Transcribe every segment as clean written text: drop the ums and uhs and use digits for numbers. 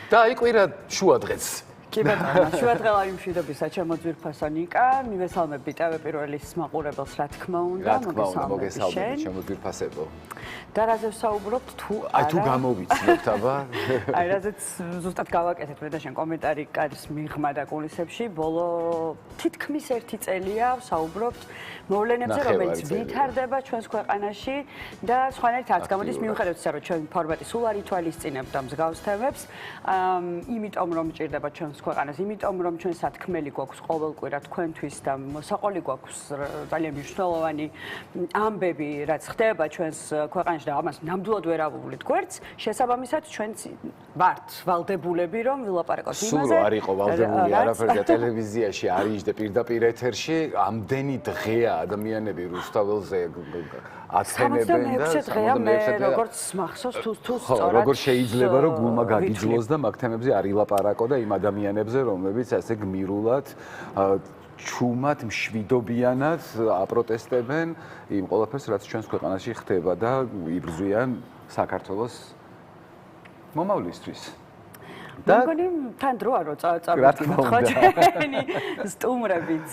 და იყვირა შუა დღეს. კი ბატონო, შუადღელა იმ მშვიდობისა ჩემო ძვირფასო ნიკა, მივესალმები TV პირველის მაყურებელს, რა თქმა უნდა, მოგესალმებით ჩემო ძვირფასებო. და რაზე ვსაუბრობთ თუ არა? თუ გამოვიცნობთ, აბა. აი, რაზეც ზუსტად გავაკეთეთ მე და შენ კომენტარი კარის მიღმა და კულისებში, ბოლო თითქმის 1 წელია ვსაუბრობთ მოვლენებზე, რომელიც ვითარდება ჩვენს ქვეყანაში და სხვანაირად არც გამოდის მიუხედავად ისა, რომ ჩვენ ფორმატი სულ არ ითვალისწინებდა მსგავს თემებს, იმიტომ რომ მჭირდება ჩვენს ქვეყანას, იმიტომ რომ ჩვენ სათქმელი გვაქვს ყოველკვირა თქვენთვის და მოსაყოლი გვაქვს ძალიან მნიშვნელოვანი ამბები, რაც ხდება ჩვენს ქვეყანაში და ამას ნამდვილად ვერ ავუვლით გვერდს, შესაბამისად ჩვენც ვართ ვალდებულები რომ ვილაპარაკოთ იმაზე. სულ არ იყო ვალდებული არაფერი და ტელევიზიაში არ იჯდა პირდაპირ ეთერში, ამდენი დღეა ადამიანები რუსთაველზე აცემებენ და 66 დღეა მე როგორც მახსოვს თუ სწორად როგორ შეიძლება რომ გულმა გაგიძლოს და მაგ თემებზე არ ილაპარაკო და იმ ადამიანებზე რომლებიც ასე გმირულად ჩუმად მშვიდობიანად აპროტესტებენ იმ ყველაფერს რაც ჩვენს ქვეყანაში ხდება და იბრძვიან საქართველოს მომავლისთვის. და მგონი თან დროა რომ წავიდგინოთ ხო ჩვენი სტუმრებიც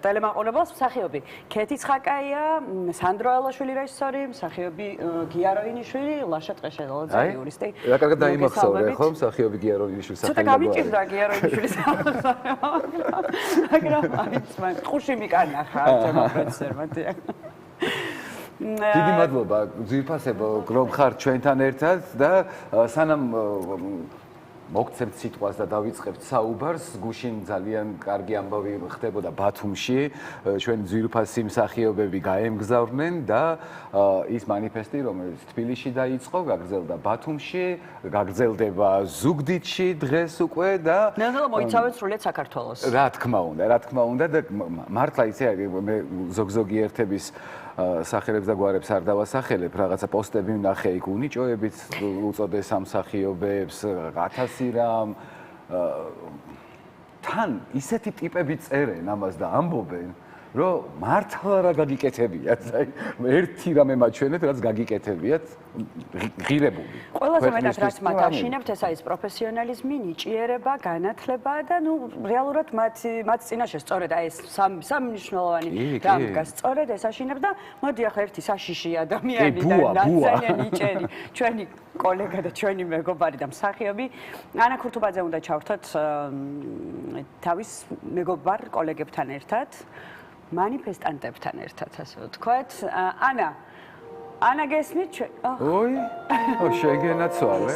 ტელემაყურებელს მსახიობი ქეთი ცხაკაია, სანდრო ალაშვილი რეჟისორი, მსახიობი გია როინიშვილი, ლაშა ტყეშელაძე იურისტი. რა კარგად დაიმახსოვრე ხო მსახიობი გია როინიშვილის სახელმწიფო. ცოტა გამიჭირდა გია როინიშვილის მაგრამ აიც მან ხუში მიკანახა ჩემო პროდიუსერმა დიახ. დიდი მადლობა ძვირფასებო რომ ხართ ჩვენთან ერთად და სანამ მოგცემთ სიტყვას და დავიწყებთ საუბარს გუშინ ძალიან კარგი ამბავი ხდებოდა ბათუმში ჩვენი ძვირფასი მსახიობები გაემგზავრნენ და ის მანიფესტი რომელიც თბილისში დაიწყო გაგრძელდა ბათუმში გაგრძელდება ზუგდიდში დღეს უკვე და ნელ-ნელა მოიცავენ სრულიად საქართველოს რა თქმა უნდა და მართლა იცი მე ზოგ-ზოგი ერთების სახელებს და გვარებს არ დავასახელებ, რაღაცა პოსტები ვნახე იქ უნიჭოებით უწოდეს ამ მსახიობებს, 1000 რამ თან ისეთი ტიპები წერენ ამას და ამბობენ, რომ მართლა რა გაგიკეთებიათ, აი ერთი რამე მაჩვენეთ, რაც გაგიკეთებიათ, ღირებული. ყველაზე მეტად რაც მათ აშინებთ, ეს არის პროფესიონალიზმი, ნიჭიერება, განათლება და ნუ რეალურად მათ წინაშე სწორედ აი ეს სამი მნიშვნელოვანი რამ დგას, სწორედ ეს აშინებს და მოდი ახლა ერთი საშიში ადამიანი და ძალიან ნიჭიერი ჩვენი კოლეგა და ჩვენი მეგობარი და მსახიობი ანა ქურთუბაძე უნდა ჩავრთოთ თავის მეგობარ კოლეგებთან ერთად. მანიფესტანტებთან ერთად ასე ვთქვათ. ანა გესმით ჩვენ? ოი, შეგენაცვალე.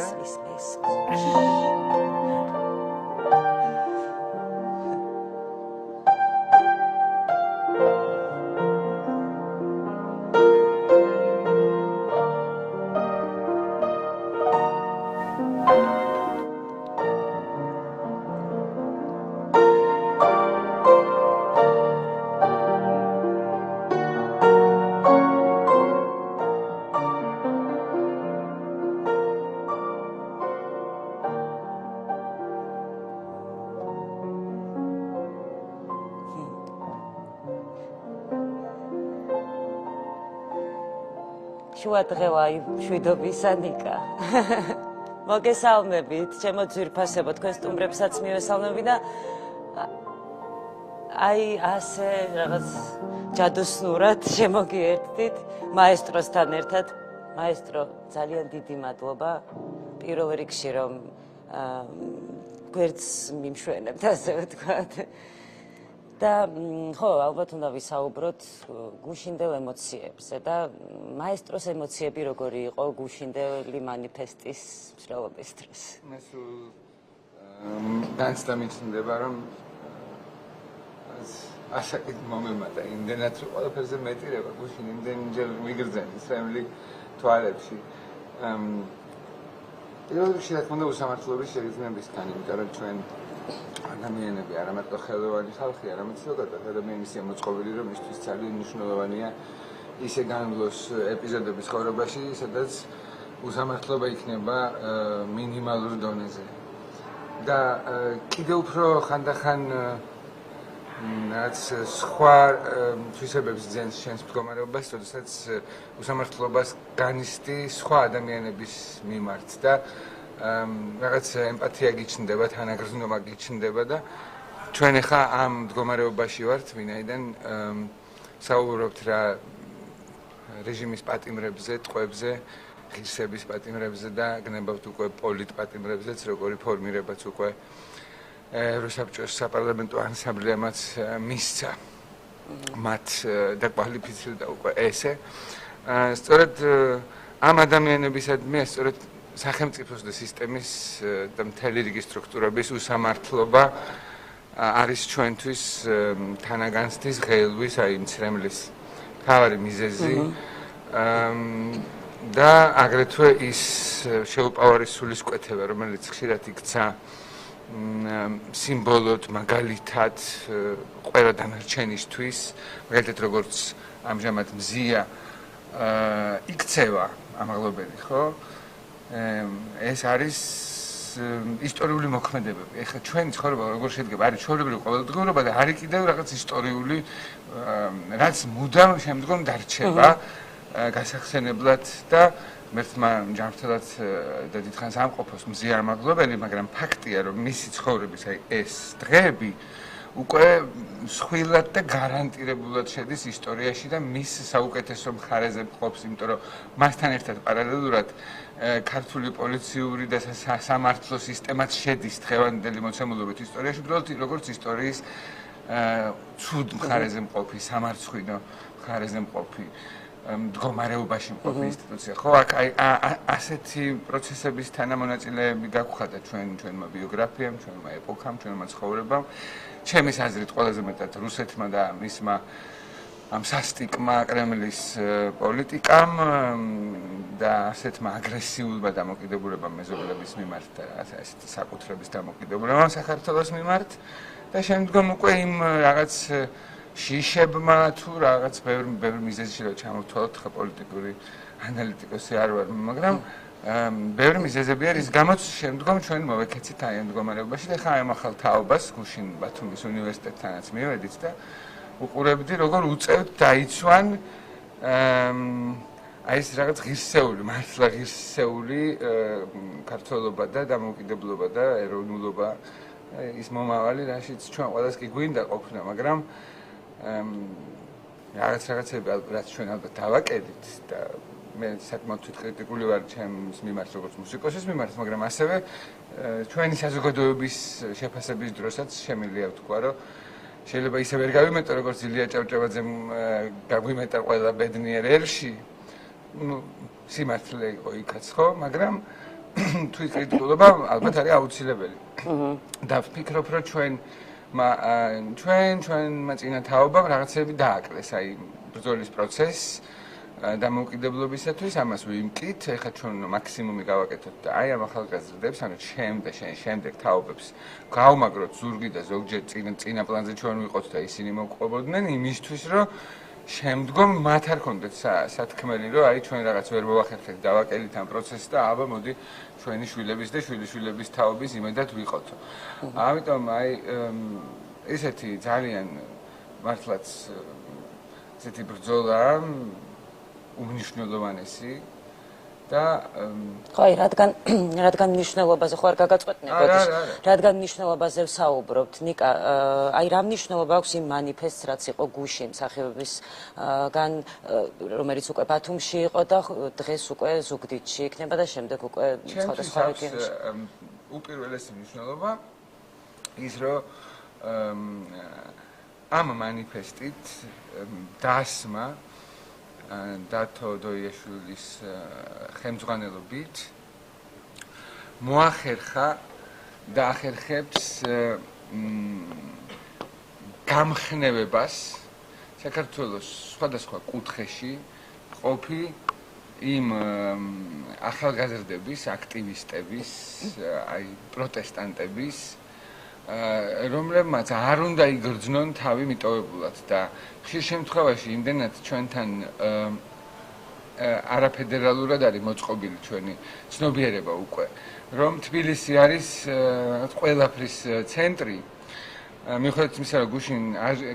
შუადღევა მშვიდობისა ნიკა. მოგესალმებით, ჩემო ძვირფასებო, თქვენ სტუმრებსაც მივესალმები და აი ასე რაღაც ჯადოსნურად შემოგიერთდით მაესტროსთან ერთად. მაესტრო, ძალიან დიდი მადლობა პირველ რიგში რომ გვერდს მიმშვენებთ, ასე ვთქვათ. და ხო, ალბათ უნდა ვისაუბროთ გუშინდელ ემოციებზე და მაესტროს ემოციები როგორი იყო გუშინდელი მანიფესტის მსვლელობის დროს. მე სულ განსტამიცნდება რომ ასაკით მომემატა იმდენად რომ ყველაფერზე მეტირება გუშინ იმდენჯერ ვიგრძენ ისრაელი თვალებში. პირველ რიგში რა თქმა უნდა უსამართლობის შეგრძნებისგან, იმიტომ რომ ჩვენ ადამიანები არა მარტო ხელოვანი ხალხი, არამედ ზოგადად ადამიანის მოწყობილი, რომ მისთვის ძალიან მნიშვნელოვანია ისე განვლოს ეპიზოდები ცხოვრებაში, სადაც უსამართლობა იქნება მინიმალურ დონეზე. და კიდევ უფრო ხანდახან რაც სხვა თვისებებს ძენს შენს მდგომარეობას, როდესაც უსამართლობას განიცდი სხვა ადამიანების მიმართ და რაღაც ემპათია გიჩნდება, თანაგრძნობა გიჩნდება და ჩვენ ახლა ამ მდგომარეობაში ვართ, ვინაიდან საუბრობთ რა რეჟიმის პატიმრებზე, ტყვებზე, ღირსების პატიმრებზე და გნებავთ უკვე პოლიტპატიმრებზეც, როგორი ფორმირებაც უკვე ევროსაბჭოს საპარლამენტო ასამბლეამაც მისცა მათ დაკვალიფიცირდა უკვე ესე. სწორედ ამ ადამიანებისადმი სწორედ სახელმწიფოს და სისტემის და მთელი რიგი სტრუქტურების უსამართლობა არის ჩვენთვის თანაგანცდის ღელვის, აი მცრემლის მთავარი მიზეზი და აგრეთვე ის შეუპოვარი სულისკვეთება, რომელიც ხშირად იქცა სიმბოლოდ, მაგალითად ყველა დანარჩენისთვის, მაგალითად როგორც ამჟამად მზია იქცევა ამაღლობელი, ხო? ეს არის ისტორიული მოქმედებები. ეხლა ჩვენი ცხოვრება როგორ შედგება? არის ჩვეულებრივი ყოველდღიურობა და არის კიდევ რაღაც ისტორიული, რაც მუდამ შემდგომ დარჩება გასახსენებლად და მერთმა ჯანმრთელად და დიდხანს ამყოფოს მზია ამაღლობელი, მაგრამ ფაქტია, რომ მისი ცხოვრების აი ეს დღეები უკვე მსხვილად და გარანტირებულად შედის ისტორიაში და მის საუკეთესო მხარეზე მყოფს, იმიტომ რომ მასთან ერთად პარალელურად ქართული პოლიციური და სამართლო სისტემაც შედის დღევანდელი მოცემულობით ისტორიაში, უბრალოდ როგორც ისტორიის ცუდ მხარეზე მყოფი, სამარცხვინო მხარეზე მყოფი მდგომარეობაში მყოფი ინსტიტუცია. ხო, აქ აი ასეთი პროცესების თანამონაწილეები გაგვხადა ჩვენმა ბიოგრაფიამ, ჩვენმა ეპოქამ, ჩვენმა ცხოვრებამ. ჩემის აზრით ყველაზე მეტად რუსეთმა და მისმა ამ სასტიკმა კრემლის პოლიტიკამ და ასეთმა აგრესიულმა დამოკიდებულებამ მეზობლების მიმართ და ასეთი საკუთრების დამოკიდებულებამ საქართველოს მიმართ და შემდგომ უკვე იმ რაღაც შიშებმა თუ რაღაც ბევრი მიზეზი რა ჩამოვთვალოთ ხა პოლიტიკური ანალიტიკოსი არ ვარ, მაგრამ ბევრი მიზეზები არის, გამოც შემდგომ ჩვენ მოვეკეცით აი ამ მდგომარეობაში და ხა ამ ახალ თაობას გუშინ ბათუმის უნივერსიტეტთანაც მივედით და უყურებდი როგორ უწევთ დაიცვან აი ეს რაღაც ღირსეული, მართლა ღირსეული ქართველობა და დამოუკიდებლობა და ეროვნულობა ის მომავალი რაშიც ჩვენ ყველას კი გვინდა ყოფნა, მაგრამ რაღაცები რაც ჩვენ ალბათ დავაკეთეთ და მე საკმაოდ კრიტიკული ვარ ჩემს მიმართ როგორც მუსიკოსის მიმართ, მაგრამ ასევე ჩვენი საზოგადოების შეფასების დროსაც შემიძლია ვთქვა, რომ შეიძლება ისე ვერ გავიმეტო როგორც ილია ჭავჭავაძემ გაგვიმეტა ყველა ბედნიერ ერში. სიმართლე იყო იქაც ხო, მაგრამ თუ ის კრიტიკულობა ალბათ არის აუცილებელი. და ვფიქრობ, რომ ჩვენმა წინათაობამ რაღაცები დააკლეს, აი ბრძოლის პროცესს დამოუკიდებლობისათვის, ამას ვიმკით, ეხლა ჩვენ მაქსიმუმი გავაკეთოთ და აი ამ ახალგაზრდებს, ანუ შემდეგ თაობებს გავმაგროთ ზურგი და ზოგჯერ წინა პლანზე ჩვენ ვიყოთ და ისინი მოვყვებოდნენ იმისთვის, რომ შემდგომ მათ არ ქონდეთ სათქმელი, რომ აი ჩვენ რაღაც ვერ მოვახერხეთ, დავაკელით ამ პროცესს და აბა მოდი ჩვენი შვილების და შვილიშვილების თაობის იმედად ვიყოთ. ამიტომ აი ესეთი ძალიან მართლაც ესეთი ბრძოლა უმნიშვნელოვანესი და ხო, რადგან მნიშვნელობაზე ხო არ გაგაწყვეტნებოდი, რადგან მნიშვნელობაზე ვსაუბრობთ, ნიკა, აი რა მნიშვნელობა აქვს იმ მანიფესტს, რაც იყო გუშინ მსახიობისგან, რომელიც უკვე ბათუმში იყო და დღეს უკვე ზუგდიდში იქნება და შემდეგ უკვე სხვადასხვა რეგიონში. უპირველესი მნიშვნელობა ის, რომ ამ მანიფესტით დასმა დათო დოიაშვილის ხელმძღვანელობით მოახერხა და ახერხებს გამხნევებას საქართველოს სხვადასხვა კუთხეში ყოფი იმ ახალგაზრდების, აქტივისტების, აი პროტესტანტების, რომლებმაც არ უნდა იგრძნონ თავი მიტოვებულად და ხშირ შემთხვევაში იმდენად ჩვენთან არაფედერალურად არის მოწყობილი ჩვენი ცნობიერება უკვე, რომ თბილისი არის ყველაფრის ცენტრი. მიუხედავად იმისა, რომ გუშინ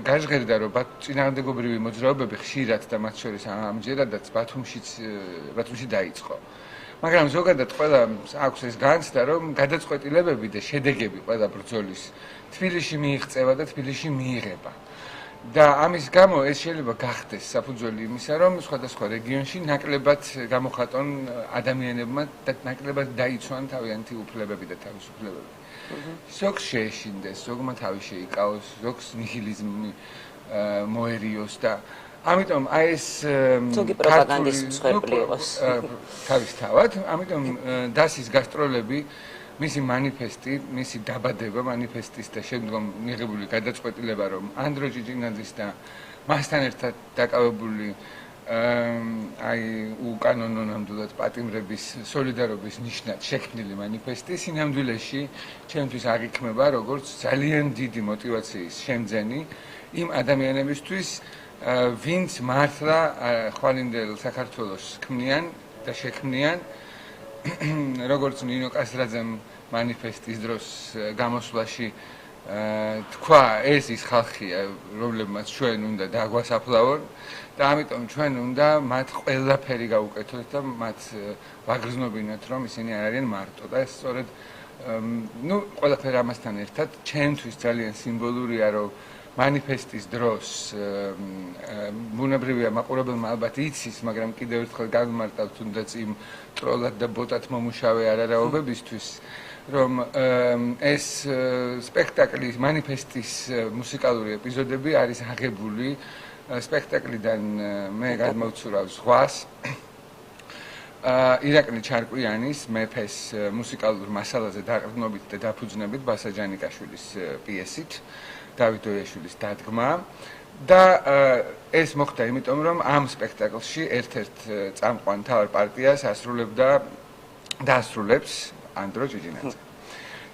გაჟღერდა, რომ წინააღმდეგობრივი მოძრაობები ხშირად და მათ შორის ამჯერადაც ბათუმში დაიწყო. მაგრამ ზოგადად ყველა აქვს ეს განცდა, რომ გადაწყვეტილებები და შედეგები ყველა ბრძოლის თბილისში მიიღწევა და თბილისში მიიღება. და ამის გამო ეს შეიძლება გახდეს საფუძველი იმისა, რომ სხვადასხვა რეგიონში ნაკლებად გამოხატონ ადამიანებმა და ნაკლებად დაიცვან თავიანთი უფლებები და თავისუფლებები. ზოგს შეეშინდეს, ზოგმა თავი შეიკავოს, ზოგს ნიჰილიზმი მოერიოს და ამიტომ აი ეს ზოგი პროპაგანდის მსხვერპლი იყოს. თავისთავად, ამიტომ დასის გასტროლები მისი манифеסטי, მისი დაბადება манифеסטის და შემდგომ მიღებული გადაწყვეტილება, რომ ანდრო ჭიჭინაძის და მასთან ერთად დაკავებული აი უკანონო ნამდვილად პატიმრების სოლიდარობის ნიშნად შექმნილი манифеסטი სინამდვილეში ჩემთვის აღიქმება როგორც ძალიან დიდი мотиваციის შემძენი იმ ადამიანებისთვის, ვინც მართლა ხვალინდელ საქართველოს ქმნიან და შექმნიან როგორც ნინო კასრაძემ манифеסטის დროს გამოსვლაში თქვა, ეს ის ხალხია, რომლებმაც ჩვენ უნდა დაგვასაფლავონ და ამიტომ ჩვენ უნდა მათ ყველაფერი გავუკეთოთ და მათ ვაგრძნობინოთ, რომ ისინი არ არიან მარტო და ეს სწორედ ყველაფერი ამასთან ერთად ჩემთვის ძალიან სიმბოლურია, რომ манифеסטის დროს ბუნებრივია მაყურებელმა ალბათ იცის, მაგრამ კიდევ ერთხელ გავიმარტავ თუნდაც იმ ტროლად და ბოტად მომუშავე არარაობებისთვის, რომ ეს სპექტაკლი манифеסטის მუსიკალური ეპიზოდები არის აღებული სპექტაკლიდან მე გადმოვცურავ ზღვას ირაკლი ჩარკვიანის მეფეს მუსიკალურ მასალაზე დაყრდნობით და დაფუძნებით ბასა ჯანიკაშვილის პიესით დავით დოიაშვილის დადგმა და ეს მოხდა იმიტომ, რომ ამ სპექტაკლში ერთ-ერთ წამყვან მთავარ პარტიას ასრულებდა და ასრულებს ანდრო ჭიჭინაძე.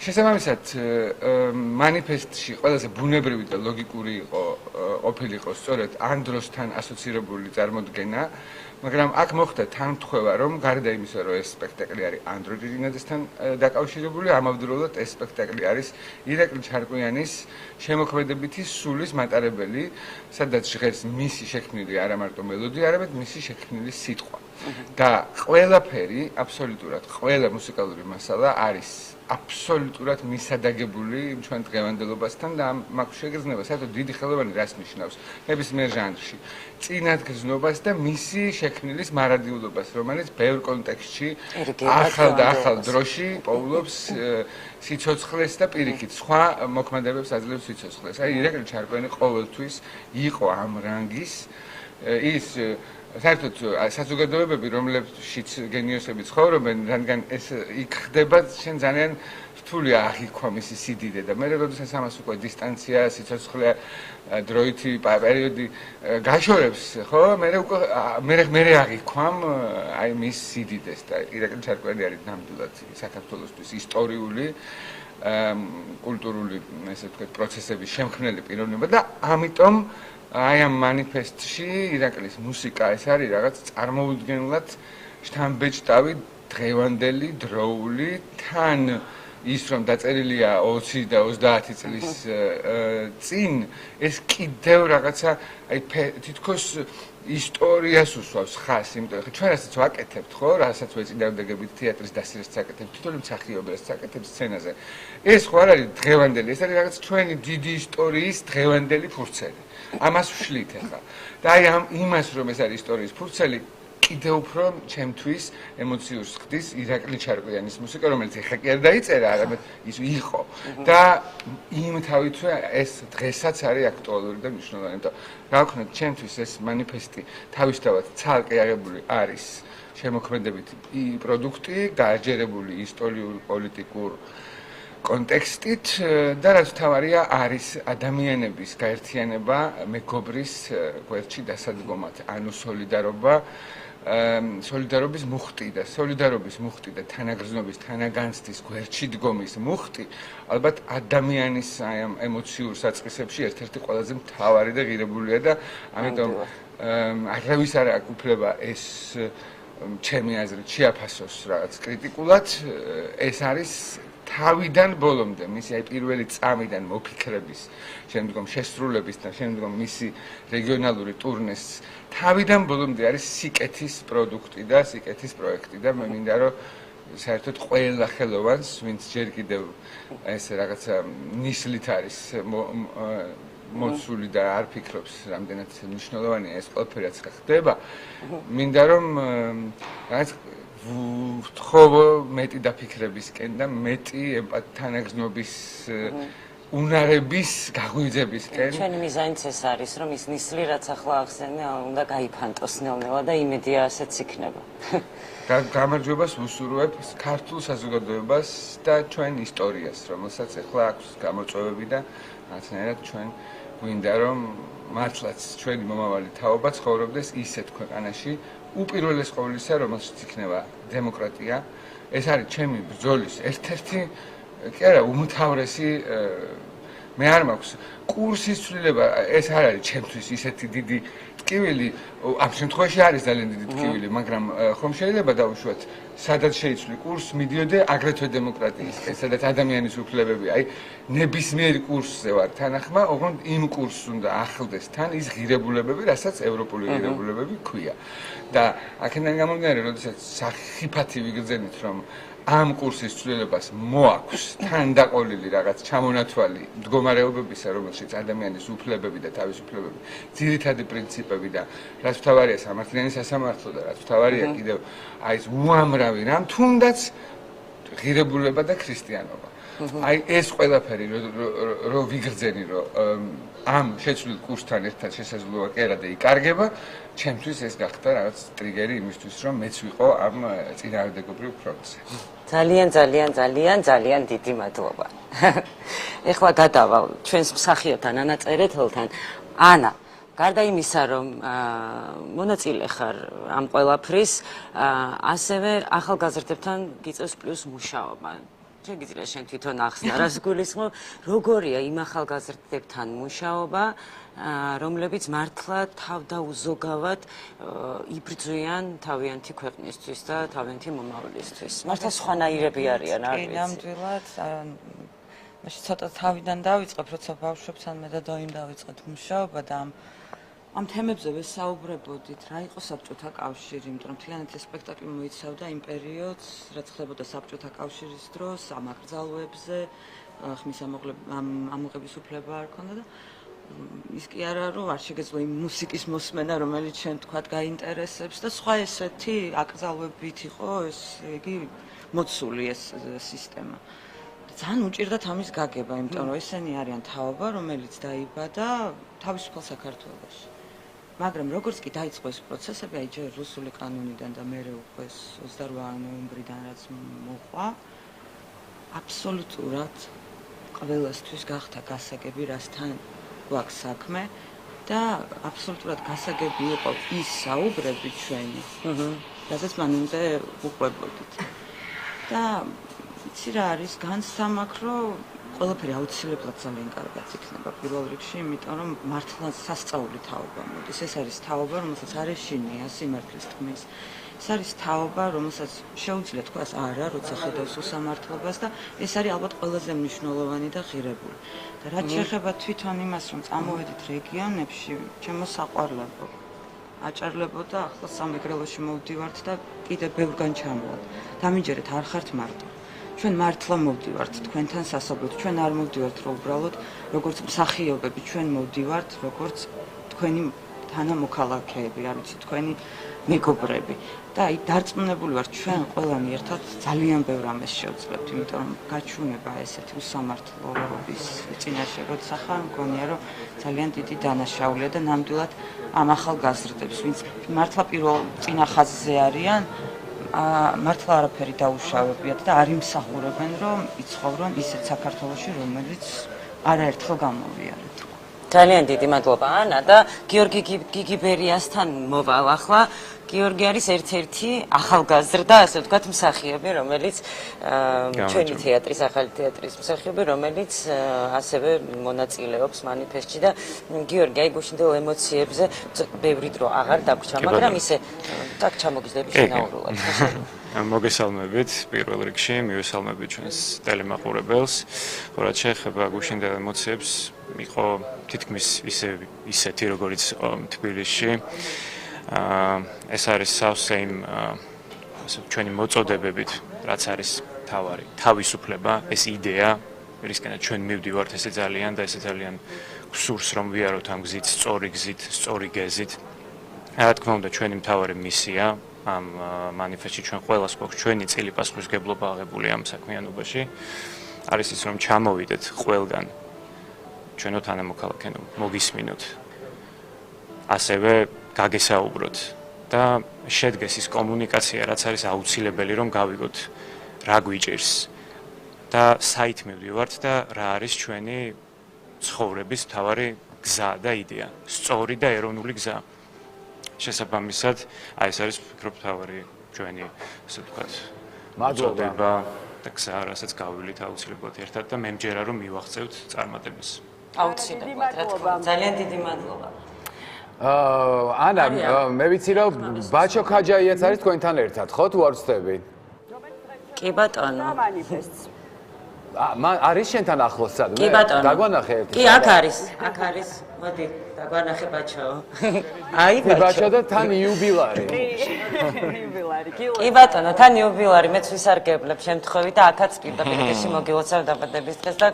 შესაბამისად, манифеסטში ყველაზე ბუნებრივი და ლოგიკური ყოფილიყო სწორედ ანდროსთან ასოცირებული წარმოდგენა, მაგრამ აქ მოხდა თანმთხვევა, რომ გარდა იმისა, რომ ეს სპექტაკლი არის ანდრო ჭიჭინაძესთან დაკავშირებული, ამავდროულად ეს სპექტაკლი არის ირაკლი ჩარკვიანის შემოქმედებითი სულის მატარებელი, სადაც ჟღერს მისი შექმნილი არა მარტო მელოდია, არამედ მისი შექმნილი სიტყვა. და ყველაფერი, აბსოლუტურად ყველა მუსიკალური მასალა არის აბსოლუტურად მისადაგებული ჩვენ დღევანდელობასთან და მაგ შეგრძნება საერთოდ დიდი ხელოვანი რას ნიშნავს ნებისმიერ ჟანრში. წინადგრძნობას და მისი შექმნილის მარადიულობას, რომელიც ბევრ კონტექსტში ახალ და ახალ დროში პოულობს სიცოცხლეს და პირიქით სხვა მოქმედებებს აძლევს სიცოცხლეს. აი ირაკლი ჩარკვიანი ყოველთვის იყო ამ რანგის ის საერთოდ საზოგადოებები, რომლებშიც გენიოსები ცხოვრობენ, რადგან ეს იქ ხდება, შენ ძალიან რთულია აღიქვა მისი სიდიდე და მე როდესაც ამას უკვე დისტანცია, სიცოცხლე, დროითი პერიოდი გაშორებს, ხო? მე აღიქვამ აი მის სიდიდეს და ირაკლი ჩარკვიანი არის ნამდვილად საქართველოსთვის ისტორიული კულტურული, ესე ვთქვათ, პროცესების შემქმნელი პიროვნება და ამიტომ აი ამ манифеסטში ირაკლის მუსიკა ეს არის რაღაც წარმოუდგენლად შთამბეჭდავი დღევანდელი დროული თან ის რომ დაწერილია 20 და 30 წლის წინ ეს კიდევ რაღაცა აი თითქოს ისტორიას უსვავს ხას, იმიტომ რომ ჩვენ რასაც ვაკეთებთ, ხო, რასაც ვეწინააღმდეგებით თეატრის დასრულებას ვაკეთებთ, თითოეული მსახიობი ვაკეთებთ სცენაზე. ეს ხო არ არის დღევანდელი, ეს არის რაღაც ჩვენი დიდი ისტორიის დღევანდელი ფურცელი. ამას ვშლით ახლა. და აი ამ იმას რომ ეს არის ისტორიის ფურცელი კიდევ უფრო ჩემთვის ემოციურს ხდის ირაკლი ჩარკვიანის მუსიკა, რომელიც ეხლა კი არ დაიწერა, არამედ ის იყო. და იმ თავითვე ეს დღესაც არის აქტუალური და მნიშვნელოვანი. იმიტომ რა ვქნათ, ჩემთვის ეს манифеסטი თავისთავად ცალკე აღებული არის შემოქმედებითი პროდუქტი, გააჯერებული ისტორიულ პოლიტიკურ კონტექსტით და რაც თავარია არის ადამიანების გაერთიანება მეგობრის გვერდში დასადგომად, ანუ სოლიდარობის მუხტი და სოლიდარობის მუხტი და თანაგრძნობის, თანაგანცდის გვერდში დგომის მუხტი ალბათ ადამიანის აი ამ ემოციურ საწყისებში ერთ-ერთი ყველაზე მთავარი და ღირებულია და ამიტომ არავის არ აქვს უფლება ეს ჩემი აზრით შეაფასოს რაღაც კრიტიკულად, ეს არის თავიდან ბოლომდე, მისი აი პირველი წამიდან მოფიქრების, შემდგომ შესრულების და შემდგომ მისი რეგიონალური ტურნეს თავიდან ბოლომდე არის სიკეთის პროდუქტი და სიკეთის პროექტი და მე მინდა რომ საერთოდ ყველა ხელოვანს, ვინც ჯერ კიდევ ეს რაღაცა ნისლით არის მოსული და არ ფიქრობს, რამდენად მნიშვნელოვანია ეს ყველაფერი რაც ხდება, მინდა რომ რაღაც ვთხოვო მეტი დაფიქრებისკენ და მეტი თანაგრძნობის უნარების გაღვიძებისკენ. ჩვენი მიზანიც ეს არის, რომ ის ნისლი რაც ახლა ახსენე, უნდა გაიფანტოს ნელ-ნელა და იმედია ასეც იქნება. და გამარჯვებას ვუსურვებ ქართულ საზოგადოებას და ჩვენ ისტორიას, რომელსაც ახლა აქვს გამოწვევები და რაღაცნაირად ჩვენ გვინდა რომ მართლაც ჩვენი მომავალი თაობა ცხოვრობდეს ისეთ ქვეყანაში, უპირველეს ყოვლისა, რომელშიც იქნება დემოკრატია. ეს არის ჩემი ბრძოლის ერთ-ერთი კი არა, უმთავრესი მე არ მაქვს კურსის ცვლილება, ეს არ არის ჩემთვის ისეთი დიდი ტკივილი, ამ შემთხვევაში არის ძალიან დიდი ტკივილი, მაგრამ ხომ შეიძლება დავუშვათ, სადაც შეიცვლი კურს, მიდიოდე აგრეთვე დემოკრატიისკენ, სადაც ადამიანის უფლებები, აი ნებისმიერ კურსზე ვარ თანახმა, ოღონდ იმ კურსს უნდა ახლდეს თან ის ღირებულებები, რასაც ევროპული ღირებულებები ქვია. და აქედან გამომდინარე, როდესაც სახიფათი ვიგრძენით, რომ ამ კურსის ცვლილებას მოაქვს თან დაყოლილი რაღაც ჩამონათვალი მდგომარეობებისა, რომელშიც ადამიანის უფლებები და თავისუფლებები, ძირითადი პრინციპები და რაც მთავარია სამართლიანი სასამართლო და რაც მთავარია კიდევ აი ეს უამრავი რამ, თუნდაც ღირებულება და ქრისტიანობა. აი ეს ყველაფერი რო ვიგრძენი, რომ ამ შეცვლილ კურსთან ერთად შესაძლოა კერა და იკარგება, ჩემთვის ეს გახდა რაღაც ტრიგერი იმისთვის, რომ მეც ვიყო ამ წინააღმდეგობრივ ფრონტზე. ძალიან დიდი მადლობა. ეხლა გადავალ ჩვენს მსახიობთან ანა წერეთელთან. ანა, გარდა იმისა, რომ მონაწილე ხარ ამ ყველაფრის, ასევე ახალგაზრდებთან გიწევს პლუს მუშაობა. შეგიძლია შენ თვითონ ახსნა, რას გულისხმობ, როგორია იმ ახალგაზრდებთან მუშაობა, რომლებიც მართლა თავდაუზოგავად იბრძვიან თავიანთი ქვეყნისთვის და თავიანთი მომავლისთვის. მართლა სხვანაირები არიან, არ ვიცი. ნამდვილად, მაშინ ცოტა თავიდან დავიწყებ, როცა ბავშვებთან მე და დოიმ დავიწყეთ მუშაობა და ამ თემებზე ვესაუბრებოდით, რა იყო საბჭოთა კავშირი, იმიტომ რომ მთლიანად ეს სპექტაკლი მოიცავდა იმ პერიოდს, რაც ხდებოდა საბჭოთა კავშირის დროს, ამ აკრძალვებზე, ხმის ამოღების უფლება არ ქონდა და ის კი არა, რომ არ შეგეძლო იმ მუსიკის მოსმენა, რომელიც შენ თქვათ გაინტერესებს და სხვა ესეთი აკრძალვებით იყო ეს იგი მოცული ეს სისტემა. ძალიან უჭირდათ ამის გაგება, იმიტომ რომ ესენი არიან თაობა, რომელიც დაიბადა თავისუფალ საქართველოში. მაგრამ როგორც კი დაიწყო ეს პროცესები, აი ჯერ რუსული კანონიდან და მერე უკვე 28 ნოემბრიდან რაც მოყვა, აბსოლუტურად ყველასთვის გახდა გასაგები, რასთან გვაქვს საქმე და აბსოლუტურად გასაგები იყო ის საუბრები ჩვენი, რასაც მანამდე უყვებოდით. და იცი რა არის განსამაქრო, ყველაფერი აუცილებლად ძალიან კარგად იქნება პირველ რიგში, იმიტომ რომ მართლა სასწაული თაობა მოდის. ეს არის თაობა, რომელსაც არ ეშინია სიმართლის თქმის. ეს არის თაობა, რომელსაც შეუძლია თქვას არა, როცა ხედავს უსამართლობას და ეს არის ალბათ ყველაზე მნიშვნელოვანი და ღირებული. და რაც შეეხება თვითონ იმას, რომ წამოვედით რეგიონებში, ჩემო საყვარლებო აჭარლებოდა, ახლა სამეგრელოში მოვდივართ და კიდე ბევრგან ჩამოვართ. დამიჯერეთ, არ ხართ მარტო. ჩვენ მართლა მოვდივართ თქვენთან სასაუბროდ, ჩვენ არ მოვდივართ რომ უბრალოდ როგორც მსახიობები, ჩვენ მოვდივართ როგორც თქვენი თანამოქალაქეები, არ ვიცი, თქვენი მეგობრები. და აი დარწმუნებული ვარ, ჩვენ ყველანი ერთად ძალიან ბევრ ამას შევძლებთ, იმიტომ რომ გაჩვენება ესეთი უსამართლობის წინაშე როცა ხარ, მგონია რომ ძალიან დიდი დანაშაულია და ნამდვილად ამ ახალგაზრდებს, ვინც მართლა პირველ წინა ხაზზე არიან, მართლა არაფერი დაუშავებიათ და არ იმსახურებენ, რომ იცხოვრონ ისეთ საქართველოში, რომელიც არაერთხელ გამოვიარეთ. ძალიან დიდი მადლობა ანა და გიორგი გიგიბერიასთან მოვალ ახლა. გიორგი არის ერთ-ერთი ახალგაზრდა, ასე ვთქვათ, მსახიობი, რომელიც ჩვენი თეატრის, ახალი თეატრის მსახიობი, რომელიც ასევე მონაწილეობს მანიფესტში და გიორგი, აი გუშინდელ ემოციებზე ბევრი დრო აღარ დაგვრჩა, მაგრამ ისე так ჩამოგიზდები შინაურულად. მოგესალმებით პირველ რიგში, მივესალმებით ჩვენს ტელემაყურებელს. რაც შეეხება გუშინდელ ემოციებს, იყო თითქმის ისეთი, როგორც თბილისში. ეს არის სავსე იმ ჩვენი მოწოდებებით, რაც არის თავარი თავისუფლება, ეს იდეა, რისკენაც ჩვენ მივდივართ, ესე ძალიან და ესე ძალიან გსურს რომ ვიაროთ ამ გზით, სწორი გზით, სწორი გეზით. რა თქმა უნდა, ჩვენი მთავარი მისია ამ მანიფესტში ჩვენ ყველას გვაქვს ჩვენი წილი პასუხისმგებლობა აღებული ამ საქმიანობაში. არის ის რომ ჩამოვიდეთ ყველგან ჩვენო თანამოქალაქენო, მოგისმინოთ. ასევე გაგესაუბროთ და შედგეს ის კომუნიკაცია, რაც არის აუცილებელი რომ გავიგოთ რა გვიჭირს და საით მივდივართ და რა არის ჩვენი ცხოვრების მთავარი გზა და იდეა, სწორი და ეროვნული გზა. შესაბამისად, აი ეს არის ვფიქრობ მთავარი ჩვენი, ასე ვთქვათ, მოწოდება და გზა, რასაც გავივლით აუცილებლად ერთად და მე მჯერა რომ მივახცევთ წარმატებას. აუცილებლად, რა თქმა უნდა, ძალიან დიდი მადლობა. ანა, მე ვიცი რომ ბაჩო ქაჯაიაც არის თქვენთან ერთად, ხო თუ არ ვცდები? კი ბატონო. მანიფესტს. არის შენთან ახლოს სადმე? კი ბატონო. დაგვანახე ერთი. კი, აქ არის, აქ არის. მოდი, დაგვანახე ბაჩო. აი ბაჩო და თან იუბილარი. იუბილარი. კი ბატონო, თან იუბილარი, მეც ვისარგებლებ შემთხვევით და აქაც პირდაპირ მოგილოცავ დაბადების დღეს და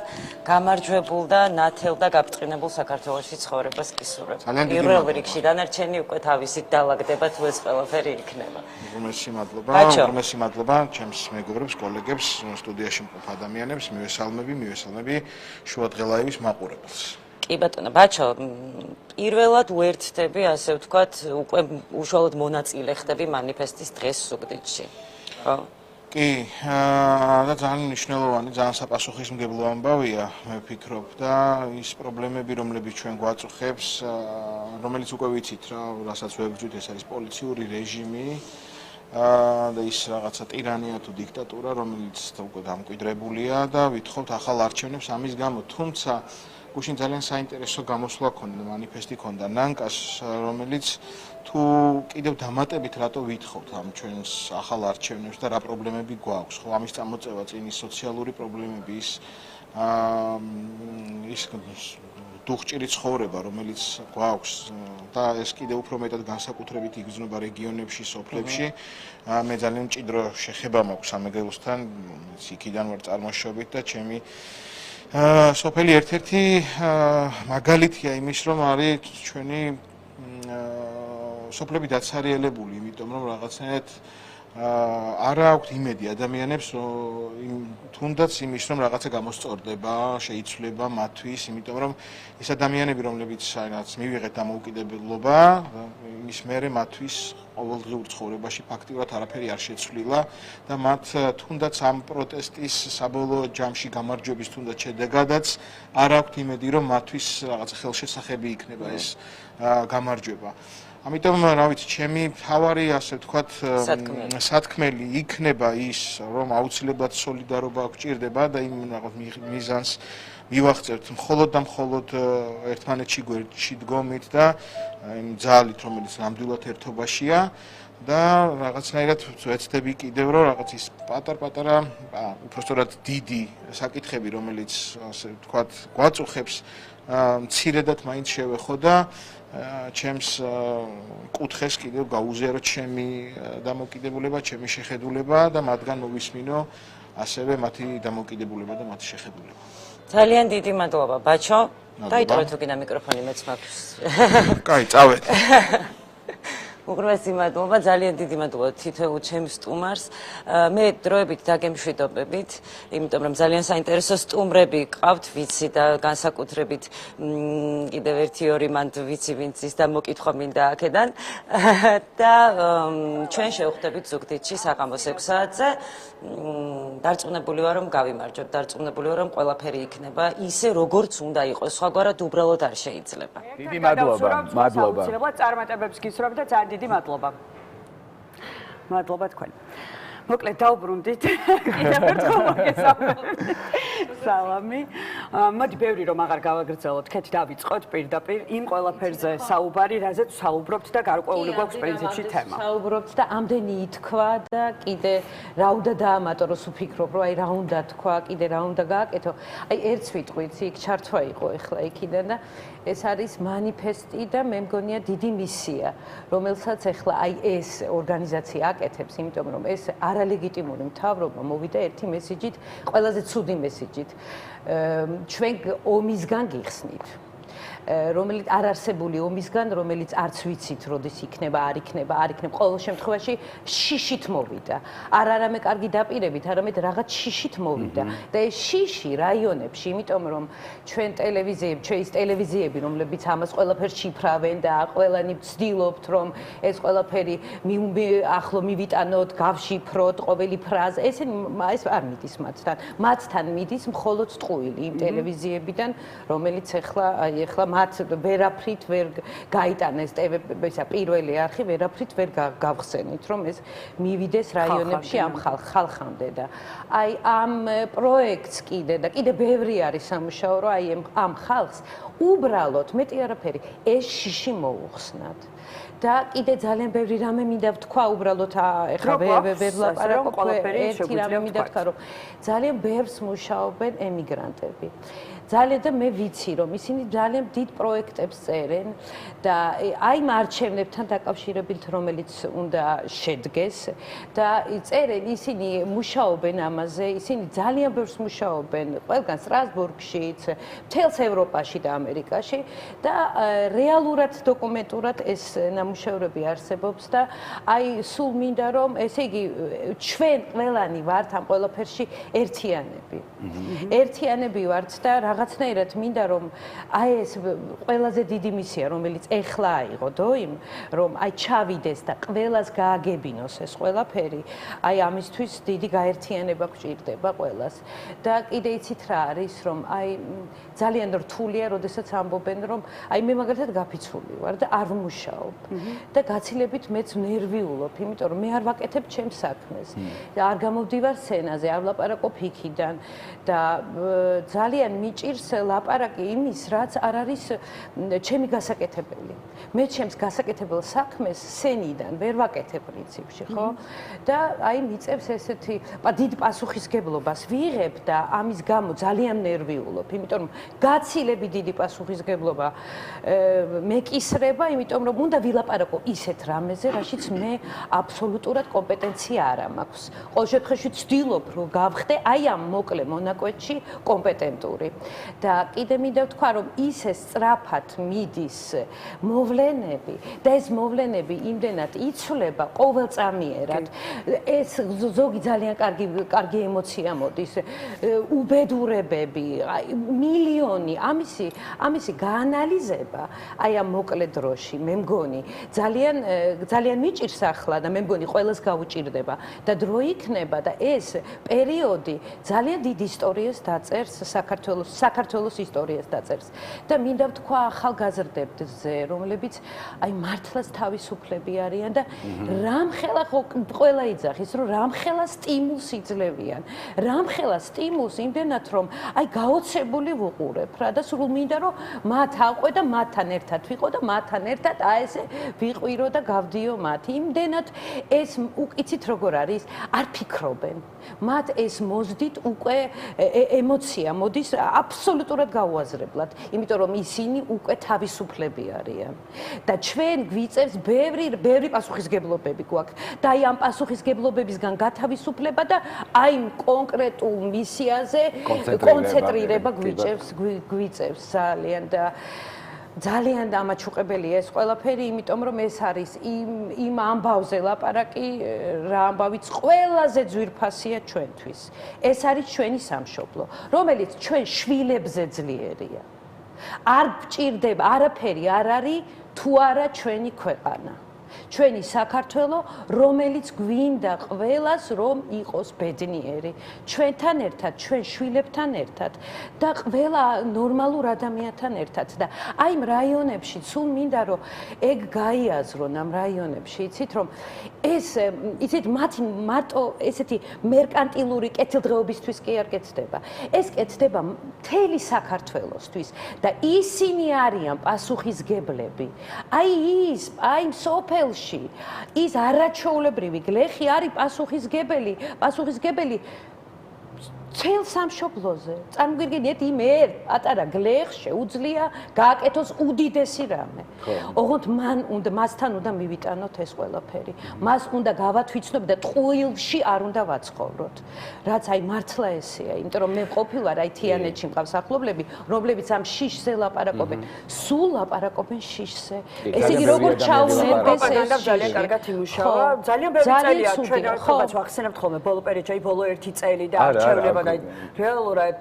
გამარჯვებულ და ნათელ და გაფრთხინებულ საქართველოში ცხოვრებას გისურვებ. პირველ რიგში დანარჩენი უკვე თავისით დაალაგდება თუ ეს ყველაფერი იქნება. უმეტესი მადლობა ჩემს მეგობრებს, კოლეგებს, სტუდიაში მყოფ ადამიანებს, მივესალმები შუადღელაევის მაყურებელს. კი ბატონო, ბაჩო, პირველად უერთდები, ასე ვთქვათ, უკვე უშუალოდ მონაწილე ხდები მანიფესტის დღეს ზუგდიდში. ხო? კი, და ძალიან მნიშვნელოვანი, ძალიან საპასუხისმგებლო ამბავია, მე ვფიქრობ და ის პრობლემები, რომლებიც ჩვენ გვაწუხებს, რომელიც უკვე ვიცით რა, რასაც ვებრძვით, ეს არის პოლიციური რეჟიმი. და ის რაღაცა ტირანია თუ დიქტატურა, რომელიც უკვე დამკვიდრებულია და ვითხოვთ ახალ არჩევნებს ამის გამო, თუმცა გუშინ ძალიან საინტერესო გამოსვლა ქონდა, მანიფესტი ქონდა ნანკას, რომელიც თუ კიდევ დამატებით რატო ვითხოვთ ამ ჩვენს ახალ არჩევნებს და რა პრობლემები გვაქვს, ხო, ამის წამოწევა წინ ის სოციალური პრობლემები, ის დუხჭირი ცხოვრება, რომელიც გვაქვს და ეს კიდევ უფრო მეტად განსაკუთრებით იგრძნობა რეგიონებში, სოფლებში. მე ძალიან მჭიდრო შეხება მაქვს ამ ეგრევოსთან, იქიდან ვარ წარმოშობით და ჩემი სოფელი ერთ-ერთი მაგალითია იმის, რომ არის ჩვენი სოფლები დაცარიელებული, იმიტომ რომ რაღაცნაირად არა აქვთ იმედი ადამიანებს თუნდაც იმის რომ რაღაცა გამოსწორდება, შეიცვლება მათთვის, იმიტომ რომ ეს ადამიანები, რომლებიც საერთოდ მივიღეთ დამოუკიდებლობა, იმის მერე მათთვის ყოველდღიურ ცხოვრებაში ფაქტიურად არაფერი არ შეცვლილა და მათ თუნდაც ამ პროტესტის საბოლოო ჯამში გამარჯვების თუნდაც შედეგადაც არ აქვთ იმედი რომ მათთვის რაღაცა ხელშესახები იქნება ეს გამარჯვება. ამიტომ რა ვიცი, ჩემი თავარი ასე ვთქვათ სათქმელი იქნება ის, რომ აუცილებლად სოლიდარობა გვჭირდება და იმ მიზანს მივახცევთ მხოლოდ და მხოლოდ ერთმანეთში გვერდში დგომით და იმ ძალით, რომელიც ნამდვილად ერთობაშია და რაღაცნაირად ვეცდები კიდევ რომ რაღაც ის პატარ-პატარა, უпростоრად დიდი საკითხები, რომელიც ასე ვთქვათ გვაწუხებს, მცირედად მაინც შევეხო და ჩემს კუთხეს კიდევ გაუზიარო ჩემი დამოკიდებულება, ჩემი შეხედულება და მათგან მოვისმინო ასევე მათი დამოკიდებულება და მათი შეხედულება. ძალიან დიდი მადლობა, ბაჩო. დაიტოვეთ თუ გინდა მიკროფონი მეც მაქვს. კაი, წავედ. უღრმესი მადლობა, ძალიან დიდი მადლობა თითოეულ ჩემს სტუმარს. მე დროებით დაგემშვიდობებით, იმიტომ რომ ძალიან საინტერესო სტუმრები ყავთ, ვიცი და განსაკუთრებით კიდევ ერთი-ორი მანდ ვიცი, ვინც ის დამოკითხვა მინდა აქედან. და ჩვენ შევხვდებით ზუგდიდში საღამოს 6 საათზე. დარწმუნებული ვარ, რომ გავიმარჯვებთ, დარწმუნებული ვარ, რომ ყველაფერი იქნება ისე, როგორც უნდა იყოს, სხვაგვარად უბრალოდ არ შეიძლება. დიდი მადლობა, მადლობა. აუცილებლად წარმატებებს გისურვებ და ძალიან დიდი მადლობა. მადლობა თქვენ. მოკლედ დავბრუნდით. კიდევ ერთხელ მოგესალმებით. სალამი. მოდი ბევრი რომ აღარ გავაგრძელოთ, ქეთ დავიწყოთ პირდაპირ იმ ყველაფერზე საუბარი, რაზეც საუბრობთ და გარკვეული გვაქვს პრინციპში თემა. საუბრობთ და ამდენი ითქვა და კიდე რა უნდა დაამატო, რომ ვფიქრობ, რომ აი რა უნდა თქვა, კიდე რა უნდა გააკეთო. აი ერთ ვიტყვით, იქ ჩართვა იყო ახლა იქიდან და ეს არის მანიფესტი და მე მგონია დიდი მისია, რომელსაც ახლა აი ეს ორგანიზაცია აკეთებს, იმიტომ რომ ეს არალეგიტიმური მთავრობა მოვიდა ერთი მესიჯით, ყველაზე ცუდი მესიჯით. ჩვენ ომისგან გიხსნით. რომელიც არ არსებული ომისგან, რომელიც არც ვიცით, როდის იქნება, არ იქნება, ყოველ შემთხვევაში შიშით მოვიდა. არ არამე კარგი დაპირებით, არამედ რაღაც შიშით მოვიდა. და ეს შიში რაიონებში, იმიტომ რომ ჩვენ ტელევიზიები, რომლებიც ამას ყველაფერს შიფრავენ და ყველანი ვცდილობთ, რომ ეს ყველაფერი ახლო მივიტანოთ, გავშიფროთ ყოველი ფრაზა, ეს არ მიდის მათთან. მათთან მიდის მხოლოდ ტყუილი იმ ტელევიზიებიდან, რომელიც ახლა მათ ვერაფრით ვერ გაიტანეს პირველი არხი ვერაფრით ვერ გავხსენით რომ ეს მივიდეს რაიონებში ამ ხალხამდე და აი ამ პროექტს კიდე ბევრი არის სამუშაო რომ აი ამ ხალხს უბრალოდ მეტი არაფერი ეს შიში მოუხსნათ და კიდე ძალიან ბევრი რამე მინდა ვთქვა უბრალოდ ეხლა ვერ ვლაპარაკობ ერთი რამე მინდა ვთქვა რომ ძალიან ბევრს მუშაობენ ემიგრანტები ძალიან და მე ვიცი რომ ისინი ძალიან დიდ პროექტებს წერენ და აი ამ არჩევნებთან დაკავშირებით რომელიც უნდა შედგეს და წერენ ისინი მუშაობენ ამაზე ისინი ძალიან ბევრს მუშაობენ ყველგან სტრასბურგშიც მთელს ევროპაში და ამერიკაში და რეალურად დოკუმენტურად ეს ნამუშევრები არსებობს და აი სულ მინდა რომ ესე იგი ჩვენ ყველანი ვართ ამ ყველაფერში ერთიანები ვართ და რაღაცნაირად მინდა რომ აი ეს ყველაზე დიდი მისია რომელიც ეხლა აიღო დოიმ რომ აი ჩავიდეს და ყველას გააგებინოს ეს ყველაფერი აი ამისთვის დიდი გაერთიანება გვჭირდება ყველას და კიდე იცით რა არის რომ აი ძალიან რთულია როდესაც ამბობენ რომ აი მე მაგალითად გაფიცული ვარ და არ ვმუშაობ და გაცილებით მეც ნერვიულობ იმიტომ რომ მე არ ვაკეთებ ჩემს საქმეს და არ გამოვდივარ სცენაზე არ ვლაპარაკობ იქიდან და ძალიან მიჭირს ლაპარაკი იმის რაც არ არის ჩემი გასაკეთებელი მე ჩემს გასაკეთებელ საქმეს სცენიდან ვერ ვაკეთებ პრინციპში ხო და აი მიწევს ესეთი დიდ პასუხისგებლობას ვიღებ და ამის გამო ძალიან ნერვიულობ იმიტომ რომ გაცილებით დიდი პასუხისგებლობა მეკისრება იმიტომ რომ უნდა ვილაპარაკო ისეთ რამეზე რაშიც მე აბსოლუტურად კომპეტენცია არ მაქვს ყოველ შემთხვევაში ვცდილობ რომ გავხდე აი ამ მოკლე მონაკვეთში კომპეტენტური და კიდე მინდა ვთქვა რომ ისე სწრაფად მიდის მოვლენები და ეს მოვლენები იმდენად იცვლება ყოველწამიერად ეს ზოგი ძალიან კარგი ემოცია მოდის უბედურებები მილიონი ამისი გაანალიზება აი ამ მოკლე დროში მე მგონი ძალიან მიჭირს ახლა და მე მგონი ყველას გაუჭირდება და დრო იქნება და ეს პერიოდი ძალიან დიდ ისტორიას დაწერს საქართველოს ისტორიას დაწერს და მინდა ვთქვა ახალგაზრდებზე რომლებიც აი მართლაც თავისუფლები არიან და რამხელა ყველა იძახის რომ რამხელა სტიმულს იძლევიან რამხელა სტიმულს იმდენად რომ აი გაოცებული ვუყურებ რა და სულ მინდა რომ მათ აყვე და მათთან ერთად ვიყო და მათთან ერთად აი ესე ვიყვირო და გავდიო მათ იმდენად ეს უკიცით როგორ არის არ ფიქრობენ მათ ეს მოზდით უკვე ემოცია მოდის აბსოლუტურად გაუაზრებლად იმიტომ რომ ისინი უკვე თავისუფლები არიან და ჩვენ გვიწევს ბევრი პასუხისგებლობები გვაქვს და აი ამ პასუხისგებლობებისგან გათავისუფლება და აი კონკრეტულ მისიაზე კონცენტრირება გვიწევს ძალიან დამაჩუყებელია ეს ყველაფერი, იმიტომ რომ ეს არის იმ ამბავზე ლაპარაკი, რა ამბავიც ყველაზე ძვირფასია ჩვენთვის. ეს არის ჩვენი სამშობლო, რომელიც ჩვენ შვილებზე ძლიერია. არ გჭირდება, არაფერი არ არის თუ არა ჩვენი ქვეყანა. ჩვენი საქართველო, რომელიც გვინდა ყველას რომ იყოს ბედნიერი, ჩვენთან ერთად, ჩვენ შვილებთან ერთად და ყველა ნორმალურ ადამიანთან ერთად და აი იმ რაიონებში სულ მინდა რომ ეგ გაიაზრონ ამ რაიონებში, იცით რომ ეს იცით მათი მარტო ესეთი მერკანტილური კეთილდღეობისთვის კი არ კეთდება. ეს კეთდება მთელი საქართველოსთვის და ისინი არიან პასუხისგებლები. აი სოფელში ის არაჩვეულებრივი გლეხი არის პასუხისგებელი ცელ სამშობლოზე. წარმოგვიდგენიათ იმ პატარა გლეხს შეუძლია გააკეთოს უდიდესი რამე. ოღონდ მასთან უნდა მივიტანოთ ეს ყველაფერი. მას უნდა გავათვიცნოთ და ტყუილში არ უნდა ვაცხოვროთ. რაც აი მართლა ესეა, იმიტომ რომ მე ყოფილვარ აი თიანეთში მყავს ახლობლები, რომლებიც ამ შიშზე ლაპარაკობენ. სულ ლაპარაკობენ შიშზე. ესე იგი როგორ ჩაუნებდეს პროპაგანდა ძალიან კარგად იმუშავა. ძალიან ბევრი წელია ჩვენ ახალაც ვახსენებთ ხოლმე ბოლო პერიოდში, ბოლო 1 წელი და არჩევლება რეალურად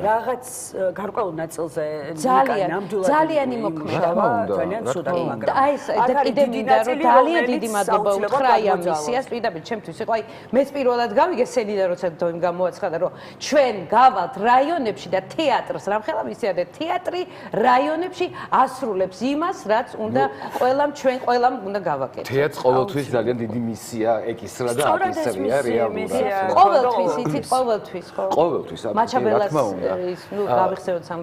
რაღაც გარკვეულ ნაწილზე ძალიან იმოქმედება ძალიან ცუდად მაგრამ აი ეს და კიდე მინდა რომ ძალიან დიდი მადლობა უთხრა აი ამ მისიას პირდაპირ ჩემთვის იყო აი მეც პირველად გავიგე სენიდა როცა თოიმ გამოაცხადა რომ ჩვენ გავალთ რაიონებში და თეატრს რამხელა მისია და თეატრი რაიონებში ასრულებს იმას რაც უნდა ყველამ უნდა გავაკეთოთ თეატრს ყოველთვის ძალიან დიდი მისია ეკისრა და აკისრია რეალურად ყოველთვის იცით ყოველთვის მაჩაბელას ნუ გავიხსენოთ სამ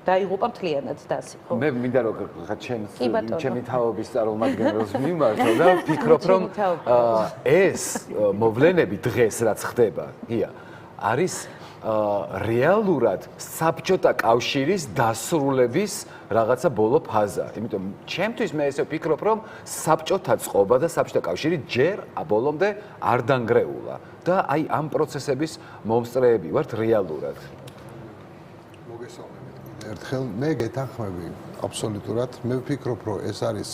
დაიღუპა მთლიანად დასი ხო მე მინდა რომ ჩემი თაობის წარმომადგენელს მიმართო და ვფიქრობ რომ ეს მოვლენები დღეს რაც ხდება გია არის რეალურად საბჭოთა კავშირის დასრულების რაღაცა ბოლო ფაზა. იმიტომ ჩემთვის მე ესე ვფიქრობ რომ საბჭოთა წყობა და საბჭოთა კავშირი ჯერ ბოლომდე არ დანგრეულა და აი ამ პროცესების მომსწრეები ვართ რეალურად. მოგესალმებით კიდევ ერთხელ. მე გეთანხმები აბსოლუტურად. მე ვფიქრობ რომ ეს არის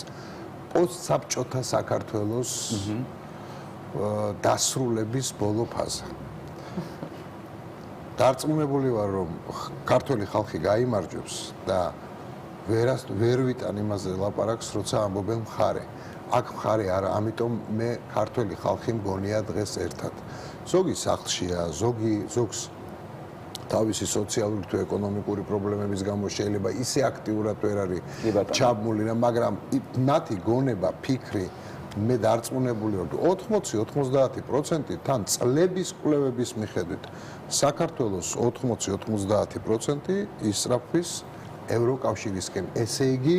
პოსტსაბჭოთა საქართველოს დასრულების ბოლო ფაზა. დარწმუნებული ვარ რომ ქართული ხალხი გაიმარჯვებს და ვერ ვიტან იმაზე ლაპარაკს როცა ამბობენ მხარე. აქ მხარე არა, ამიტომ მე ქართული ხალხი მგონია დღეს ერთად. ზოგი სახლშია, ზოგს თავისი სოციალური თუ ეკონომიკური პრობლემების გამო შეიძლება ისე აქტიურად ვერ არის ჩაბმული, მაგრამ მათი გონება, ფიქრი მე დარწმუნებული ვარ 80-90% თან წლების კვლევების მიხედვით საქართველოს 80-90% ისრაფვის ევროკავშირისკენ, ესე იგი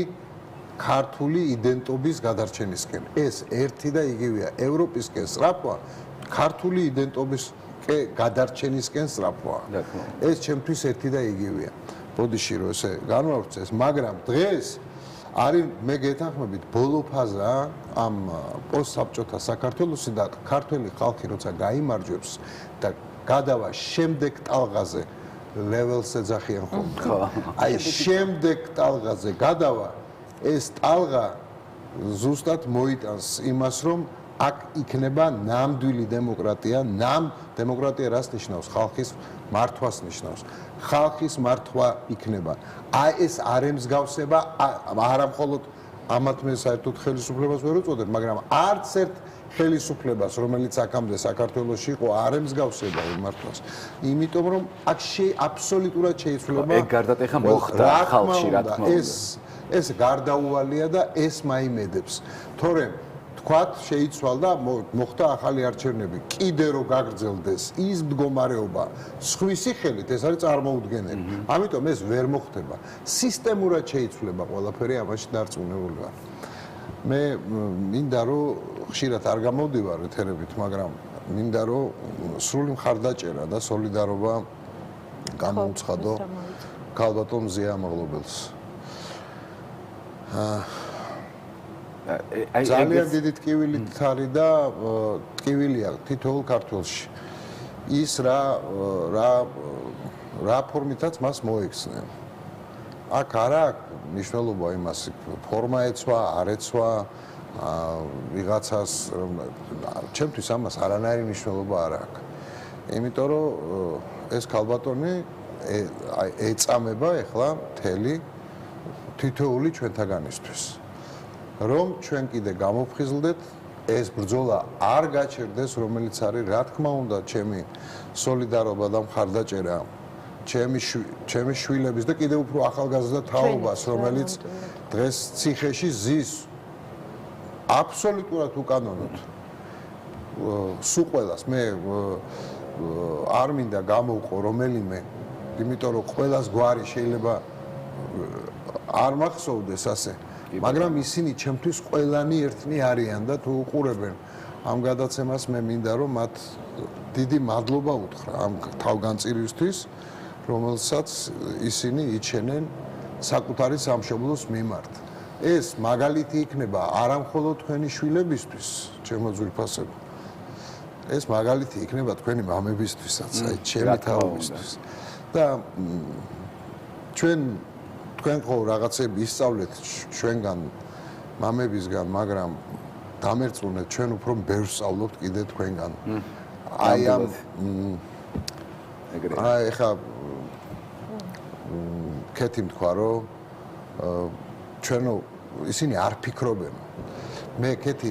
ქართული იდენტობის გადარჩენისკენ. ეს ერთი და იგივეა. ევროპისკენ სწრაფვა, ქართული იდენტობის გადარჩენისკენ სწრაფვა. ეს ჩემთვის ერთი და იგივეა. ბოდიში რომ ესე განვავრცეს, მაგრამ დღეს არის მე გეთანხმებით ბოლო ფაზა ამ პოსტსაბჭოთა საქართველოსი და ქართული ხალხი როცა გაიმარჯვებს და გადავა შემდეგ ტალღაზე ლეველს ეძახიან ხოლმე. აი შემდეგ ტალღაზე გადავა ეს ტალღა ზუსტად მოიტანს იმას რომ აქ იქნება ნამდვილი დემოკრატია, დემოკრატია რას ნიშნავს? ხალხის მართვას ნიშნავს. ხალხის მართვა იქნება. აი ეს არ ემსგავსება არა მხოლოდ ამათ მე საერთოდ ხელისუფლებას ვერ უწოდებ, მაგრამ არც ერთ ხელისუფლებას, რომელიც აქამდე საქართველოში იყო, არ ემსგავსება იმ მართვას. იმიტომ რომ აქ აბსოლუტურად შეიცვლება ეგ გარდატეხა მოხდა ხალხში, რა თქმა უნდა. ეს გარდაუვალია და ეს მაიმედებს. თორემ თქვათ შეიცვალა მოხდა ახალი არჩევნები. კიდე რო გაგრძელდეს ის მდგომარეობა სხვისი ხელით, ეს არის წარმოუდგენელი. ამიტომ ეს ვერ მოხდება. სისტემურად შეიცვლება ყველაფერი, ამაში დარწმუნებული ვარ. მე მინდა რომ ხშირად არ გამოვდივარ ეთერებით, მაგრამ მინდა რომ სრული მხარდაჭერა და სოლიდარობა გამოუცხადო ქალბატონ მზია ამაღლობელს. ძალიან დიდი ტკივილით არის და ტკივილია თითოეულ ქართველში. ის რა ფორმითაც მას მოექცნენ. აქ არა მნიშვნელობა იმას ფორმა ეცვა, არ ეცვა, ვიღაცას ჩემთვის ამას არანაირი მნიშვნელობა არ აქვს. იმიტომ რომ ეს ქალბატონი ეწამება ეხლა მთელი თითოეული ჩვენთაგანისთვის. რომ ჩვენ კიდე გამოფხიზლდეთ ეს ბრძოლა არ გაჩერდეს, რომელიც არის რა თქმა უნდა ჩემი სოლიდარობა და მხარდაჭერა ჩემი შვილების და კიდევ უფრო ახალგაზრდა თაობას, რომელიც დღეს ციხეში ზის აბსოლუტურად უკანონოდ. სულ ყველას მე არ მინდა გამოვყო რომელიმე, იმიტომ რომ ყველას გვარი შეიძლება არ მახსოვდეს ასე, მაგრამ ისინი ჩემთვის ყველანი ერთნი არიან და თუ უყურებენ ამ გადაცემას მე მინდა რომ მათ დიდი მადლობა უთხრა ამ თავგანწირვისთვის, რომელსაც ისინი იჩენენ საკუთარი სამშობლოს მიმართ. ეს მაგალითი იქნება არა მხოლოდ თქვენი შვილებისთვის, ჩემო ძვირფასებო. ეს მაგალითი იქნება თქვენი მამებისთვისაც, აი ჩემი თაობისთვის. და თქვენ ხო რაღაცები ისწავლეთ ჩვენგან მამებისგან, მაგრამ დამერწმუნეთ ჩვენ უფრო ბევრს სწავლობთ კიდე თქვენგან. აი ამ ეხა კეთი თქვა რომ ჩვენო ისინი არ ფიქრობენ. მე კეთი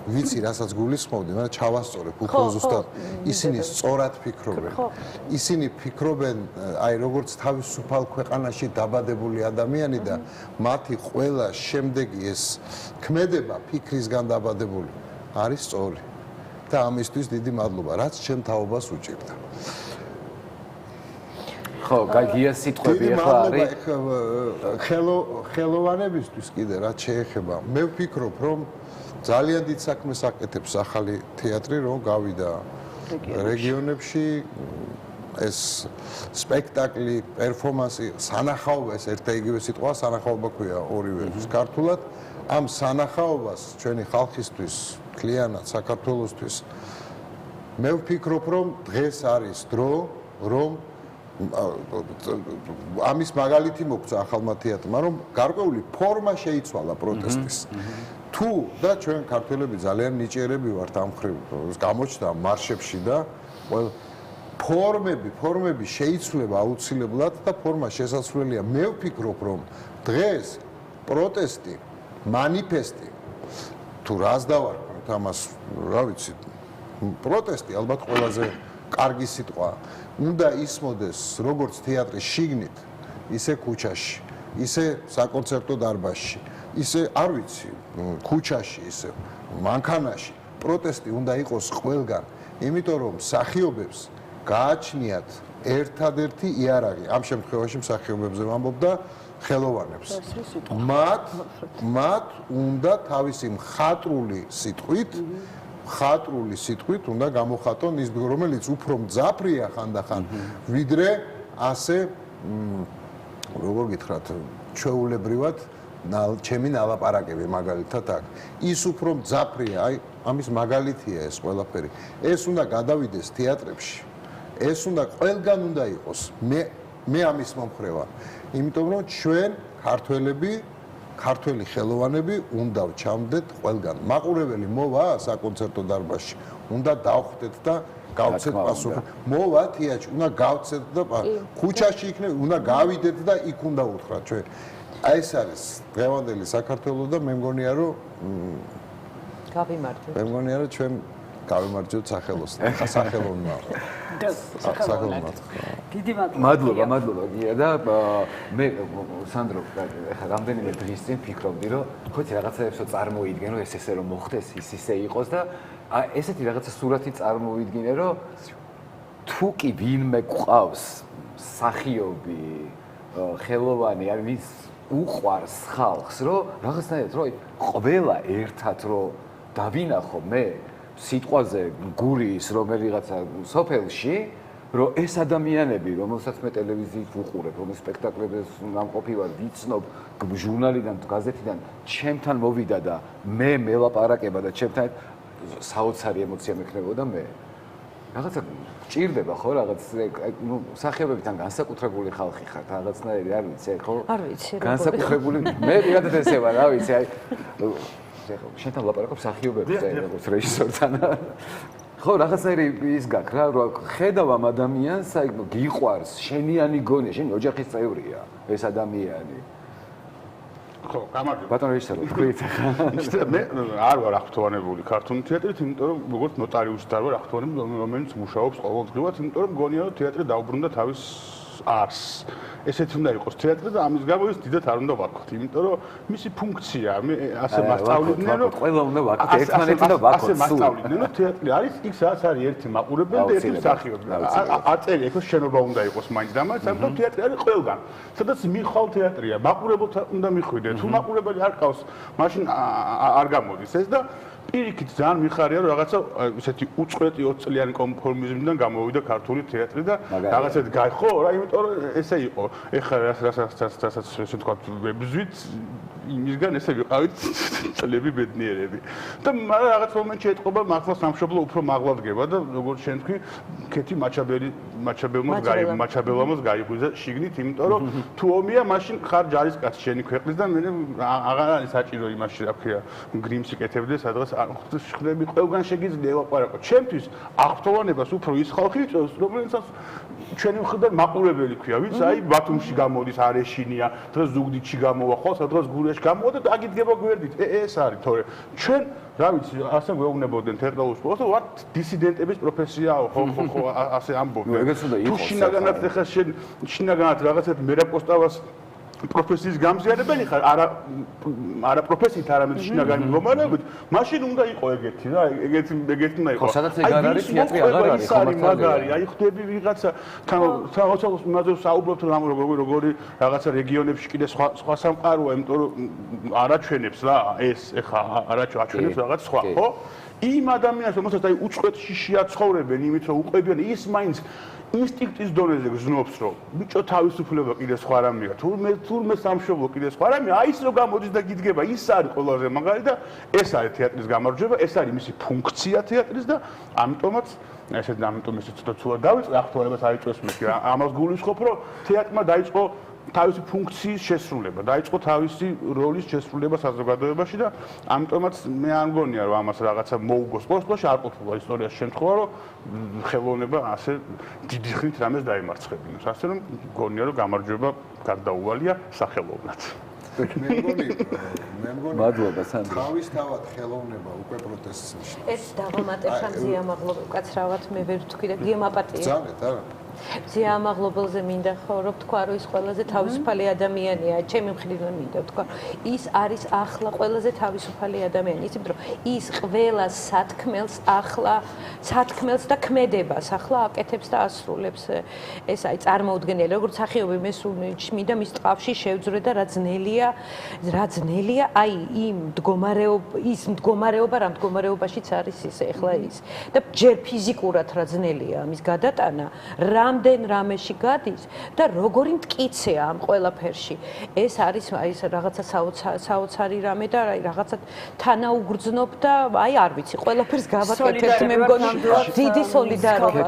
ვიცი რასაც გულისხმობდი, მაგრამ ჩავასწორებ უფრო ზუსტად. ისინი სწორად ფიქრობენ. ისინი ფიქრობენ, აი როგორც თავისუფალ ქვეყანაში დაბადებული ადამიანი და მათი ყველა შემდეგი ეს ქმედება ფიქრისგან დაბადებული არის სწორი. და ამისთვის დიდი მადლობა, რაც ჩემ თაობას უჭირდა. ხო, გაგია სიტყვები ახლა არის. ხელოვანებისთვის კიდე რაც შეეხება, მე ვფიქრობ, რომ ძალიან დიდ საქმეს აკეთებს ახალი თეატრი, რომ გავიდა რეგიონებში ეს სპექტაკლი, პერფორმანსი, სანახაობა, ეს ერთ და იგივე სიტყვა სანახაობა ქვია ორივე ქართულად. ამ სანახაობას ჩვენი ხალხისთვის, მთლიანად საქართველოსთვის მე ვფიქრობ, რომ დღეს არის დრო, რომ ამის მაგალითი მოგცა ახალმა თეატრმა, რომ გარკვეული ფორმა შეიცვალა პროტესტის. თუ და ჩვენ ქართველები ძალიან ნიჭიერები ვართ ამ მხრივ, გამოჩნდა მარშებში და ფორმები შეიცვლება აუცილებლად და ფორმა შესაძლებელია. მე ვფიქრობ, რომ დღეს პროტესტი, მანიფესტი თუ რას დავარქვით ამას, რა ვიცი, პროტესტი ალბათ ყველაზე კარგი სიტყვა. უნდა ისმოდეს როგორც თეატრის შიგნით, ისე ქუჩაში, ისე საკონცერტო დარბაზში, ისე არ ვიცი, ქუჩაში, ისე მანქანაში. პროტესტი უნდა იყოს ყველგან, იმიტომ რომ მსახიობებს გააჩნიათ ერთადერთი იარაღი. ამ შემთხვევაში მსახიობებზე ვამბობ და ხელოვანებს. მათ უნდა თავისი მხატვრული სიტყვით უნდა გამოხატონ ის, რომელიც უფრო მძაფრია ხანდახან, ვიდრე ასე როგორ გითხრათ, ჩვეულებრივად ჩემი ნალაპარაკები მაგალითად აქ. ის უფრო მძაფრია, აი ამის მაგალითია ეს ყველაფერი. ეს უნდა გადავიდეს თეატრებში. ეს უნდა ყველგან უნდა იყოს. მე ამის მომხრე ვარ. იმიტომ რომ ჩვენ ქართველი ხელოვანები უნდა ჩავდეთ ყველგან. მაყურებელი მოვა საკონცერტო დარბაზში, უნდა დავხვდეთ და გავცეთ პასუხი. მოვა თეატრში, უნდა გავცეთ და ქუჩაში იქნება, უნდა გავიდეთ და იქ უნდა უთხრათ ჩვენ. აი ეს არის დღევანდელი საქართველო და მე მგონია რომ გავიმარჯვეთ. მე მგონია რომ ჩვენ გავიმარჯვეთ სახელოვნმა. სახელოვნმა. დიდი მადლობა გია და მე სანდრო ხა რამდენიმე დღის წინ ფიქრობდი რომ ხოთი რაღაცაებსო წარმოიდგენ რომ ესე რომ მოხდეს ის ისე იყოს და ესეთი რაღაცა სურათი წარმოვიდგინე რომ თუ კი ვინმე გვყავს სახიობი ხელოვანი არ ვის უყვარს ხალხს რომ რაღაცნაირად რომ ყველა ერთად რომ დავინახო მე სიტყვაზე გურიის რომელიღაცა სოფელში რომ ეს ადამიანები რომელსაც მე ტელევიზიით ვუყურებ რომ სპექტაკლებს გამყოფი ვარ ვიცნობ ჟურნალიდან გაზეთიდან ჩემთან მოვიდა და მე მელაპარაკება და ჩემთან საოცარი ემოცია მექნებოდა მე რაღაცა ჭირდება ხო რაღაც ნუ სახიობებთან განსაკუთრებული ხალხი ხარ რაღაცნაირი არ ვიცი ხო არ ვიცი განსაკუთრებული მე პირადად ესე ვარ რა ვიცი აი შენთან ლაპარაკობ სახიობებზე როგორც რეჟისორთან ხო რაღაცნაირი ის გაქვს რა რომ ხედავ ამ ადამიანს აი გიყვარს შენიანი გონია შენი ოჯახის წევრია ეს ადამიანი ხო, გამარჯობა. ბატონო რეჟისორი, თქვით ახლა. მე არ ვარ აღფრთოვანებული ქართული თეატრით, იმიტომ რომ როგორც ნოტარიუსი არ ვარ აღფრთოვანებული, რომელიც მუშაობს ყოველდღიურად, იმიტომ რომ მგონია რომ თეატრი დაუბრუნდა თავის არს. ესეთი უნდა იყოს თეატრი და ამის გამო ის დიდად არ უნდა ვაკოთ, იმიტომ რომ მისი ფუნქცია, მე ასე მასწავლიდნენ, რომ ყველა უნდა ვაკოთ, ერთმანეთი უნდა ვაკოთ. ასე მასწავლიდნენ, რომ თეატრი არის იქ სადაც არის ერთი მაყურებელი და ერთი მსახიობი. აწერი იქ შენობა უნდა იყოს მაინც და მაინც, ამიტომ თეატრი არის ყველგან. სადაც მიხვალ თეატრია, მაყურებელთა უნდა მიხვიდე. თუ მაყურებელი არ ყავს, მაშინ არ გამოდის ეს და პირიქით ძალიან მიხარია რომ რაღაცა ესეთი უწყვეტი 20 წლიანი კონფორმიზმიდან გამოვიდა ქართული თეატრი და რაღაცა გაიხო რა იმიტომ რომ ესე იყო ეხლა რასაც ესე თქვა ვებზვით იმისგან ესე ვიყავით წლები ბედნიერები და მაგრამ რაღაც მომენტში ეთყობა მართლა სამშობლო უფრო მაღლადგება და როგორც შენ თქვი ქეთი მაჩაბელმოს გაიღვიძა შიგნით იმიტომ რომ თუ ომია მაშინ ხარ ჯარისკაცი შენი ქვეყნის და მე აღარ არის საჭირო იმაში რა ქვია გრიმს იკეთებდე სადღაც ხდები ყველგან შეგიძლია ელაპარაკო. ჩემთვის აღფრთოვანებას უფრო ის ხალხი იწევს, რომელსაც ჩვენი მხრიდან მაყურებელი ქვია, ვინც აი ბათუმში გამოდის, არეშინია, დღეს ზუგდიდში გამოვა, ხო, სადღაც გურიაში გამოვა და აგიდგება გვერდით. ეს არის, თორე ჩვენ რა ვიცი, ასე გვეუბნებოდნენ თეატრალურ სკოლას, ვარ დისიდენტების პროფესიაო, ხო, ასე ამბობდნენ. ეგეც უნდა იყოს. თუ შინაგანად ეხლა შენ შინაგანად რაღაცეთ მერაპოსტავას პროფესიის გამზიარებელი ხარ, არა პროფესიით, არამედ შინაგანი მდგომარეობით, მაშინ უნდა იყოს ეგეთი რა, ეგეთი უნდა იყოს. ხო, სადაც ეგ არ არის, თეატრი აღარ არის, მაგარი, აი ხვდები ვიღაცა, თან იმაზე საუბრობთ როგორი რაღაცა რეგიონებში კიდე სხვა სამყაროა, იმიტომ რომ არაჩვენებს რა, ეს ეხა არაჩვენებს რაღაც სხვა, ხო? იმ ადამიანს, რომელსაც აი უწყვეტში შეაცხოვრებენ იმით, რომ უყვებიან, ის მაინც ინსტინქტის დონეზე გზნობს, რომ ბიჭო თავისუფლება კიდე სხვა რამეა. თურმე სამშობლო კიდე სხვა რამეა, აი ის რომ გამოდის და გიდგება, ის არის ყველაზე მაგარი და ეს არის თეატრის გამარჯვება, ეს არის მისი ფუნქცია თეატრის და ამიტომაც ამიტომ ეს ცოტა ცუდად დავიწყე, აღთვალებას აიწევს მე. ამას გულისხმობ, რომ თეატრმა დაიწყო თავისი ფუნქციის შესრულება, დაიწყო თავისი როლის შესრულება საზოგადოებაში და ამიტომაც მე არ მგონია რომ ამას რაღაცა მოუგოს ყოველთვის არ ყოფილა ისტორიაში შემთხვევა რომ ხელოვნება ასე დიდი ხნით რამეს დაიმარცხებინოს. ასე რომ მგონია რომ გამარჯვება გარდაუვალია სახელოვნად. მე მგონი მადლობა სანდრო. თავისთავად ხელოვნება უკვე პროტესტს ნიშნავს. ეს დავამატებ ზიამაღლობ უკაცრავად მე ვერ ვთქვი და გიემაპატია. ძალიან არა. ზიამაღლობელზე მინდა ხო რომ თქვა რომ ის ყველაზე თავისუფალი ადამიანია, ჩემი მხრიდან მინდა თქვა, ის არის ახლა ყველაზე თავისუფალი ადამიანი, ისე რომ ის ყველა სათქმელს და ქმედებას ახლა აკეთებს და ასრულებს. ეს აი წარმოუდგენელი, როგორც სახიობი მე სულ მინდა მის ტყავში შევძრე და რა ძნელია აი იმ მდგომარეობა რა მდგომარეობაშიც არის ის ახლა ის და ჯერ ფიზიკურად რა ძნელია ამის გადატანა რამდენ რამეში გადის და როგორი მტკიცეა ამ ყველაფერში. ეს არის აი ეს რაღაცა საოცარი რამე და აი რაღაცა თანაუგრძნობ და აი არ ვიცი, ყველაფერს გავაკეთებთ მე მგონი დიდი სოლიდარობა.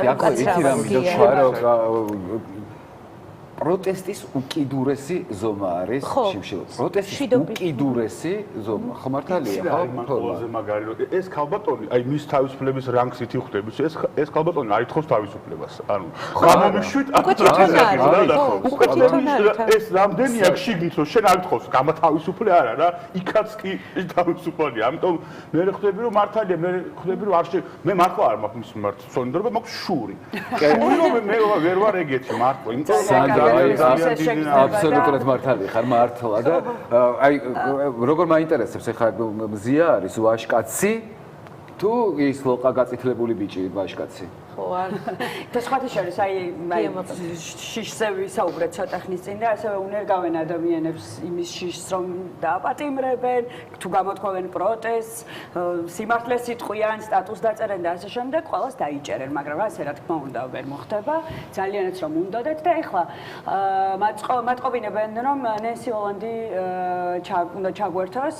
პროტესტის უკიდურესი ზომა არის შიმშილო. პროტესტის უკიდურესი ზომა. ხო მართალია, ხო? ყველაზე მაგარი რომ ეს ქალბატონი, აი მის თავისუფლების რანგს ითი ხვდები, ეს ქალბატონი არ ითხოვს თავისუფლებას. ანუ გამომიშვით ეს რამდენია შიგნით რომ შენ არ ითხოვს, გამათავისუფლე არა რა, იქაც კი თავისუფალია. ამიტომ მე ხვდები რომ მართალია, მე ხვდები რომ მე მართლა არ მაქვს მის მიმართ სოლიდარობა, მაქვს შური. მე ვერ ვარ ეგეთი მართლა, იმიტომ აბსოლუტურად მართალი ხარ მართლა და აი როგორ მაინტერესებს ახლა მზია არის ვაჟკაცი თუ ის ლოყა გაწითლებული ბიჭი ვაჟკაცი ხო არ და სხვათა შორის აი შიშზე ვისაუბრეთ ცოტა ხნის წინ და ასევე უნერგავენ ადამიანებს იმის შიშს რომ დააპატიმრებენ თუ გამოთქვამენ პროტესტს სიმართლეს იტყვიან სტატუსს დაწერენ და ასე შემდეგ ყველას დაიჭერენ მაგრამ ასე რა თქმა უნდა ვერ მოხდება ძალიანაც რომ უნდათ და ეხლა მატყობინებენ რომ ნენსი ჰოლანდი უნდა ჩაგვერთოს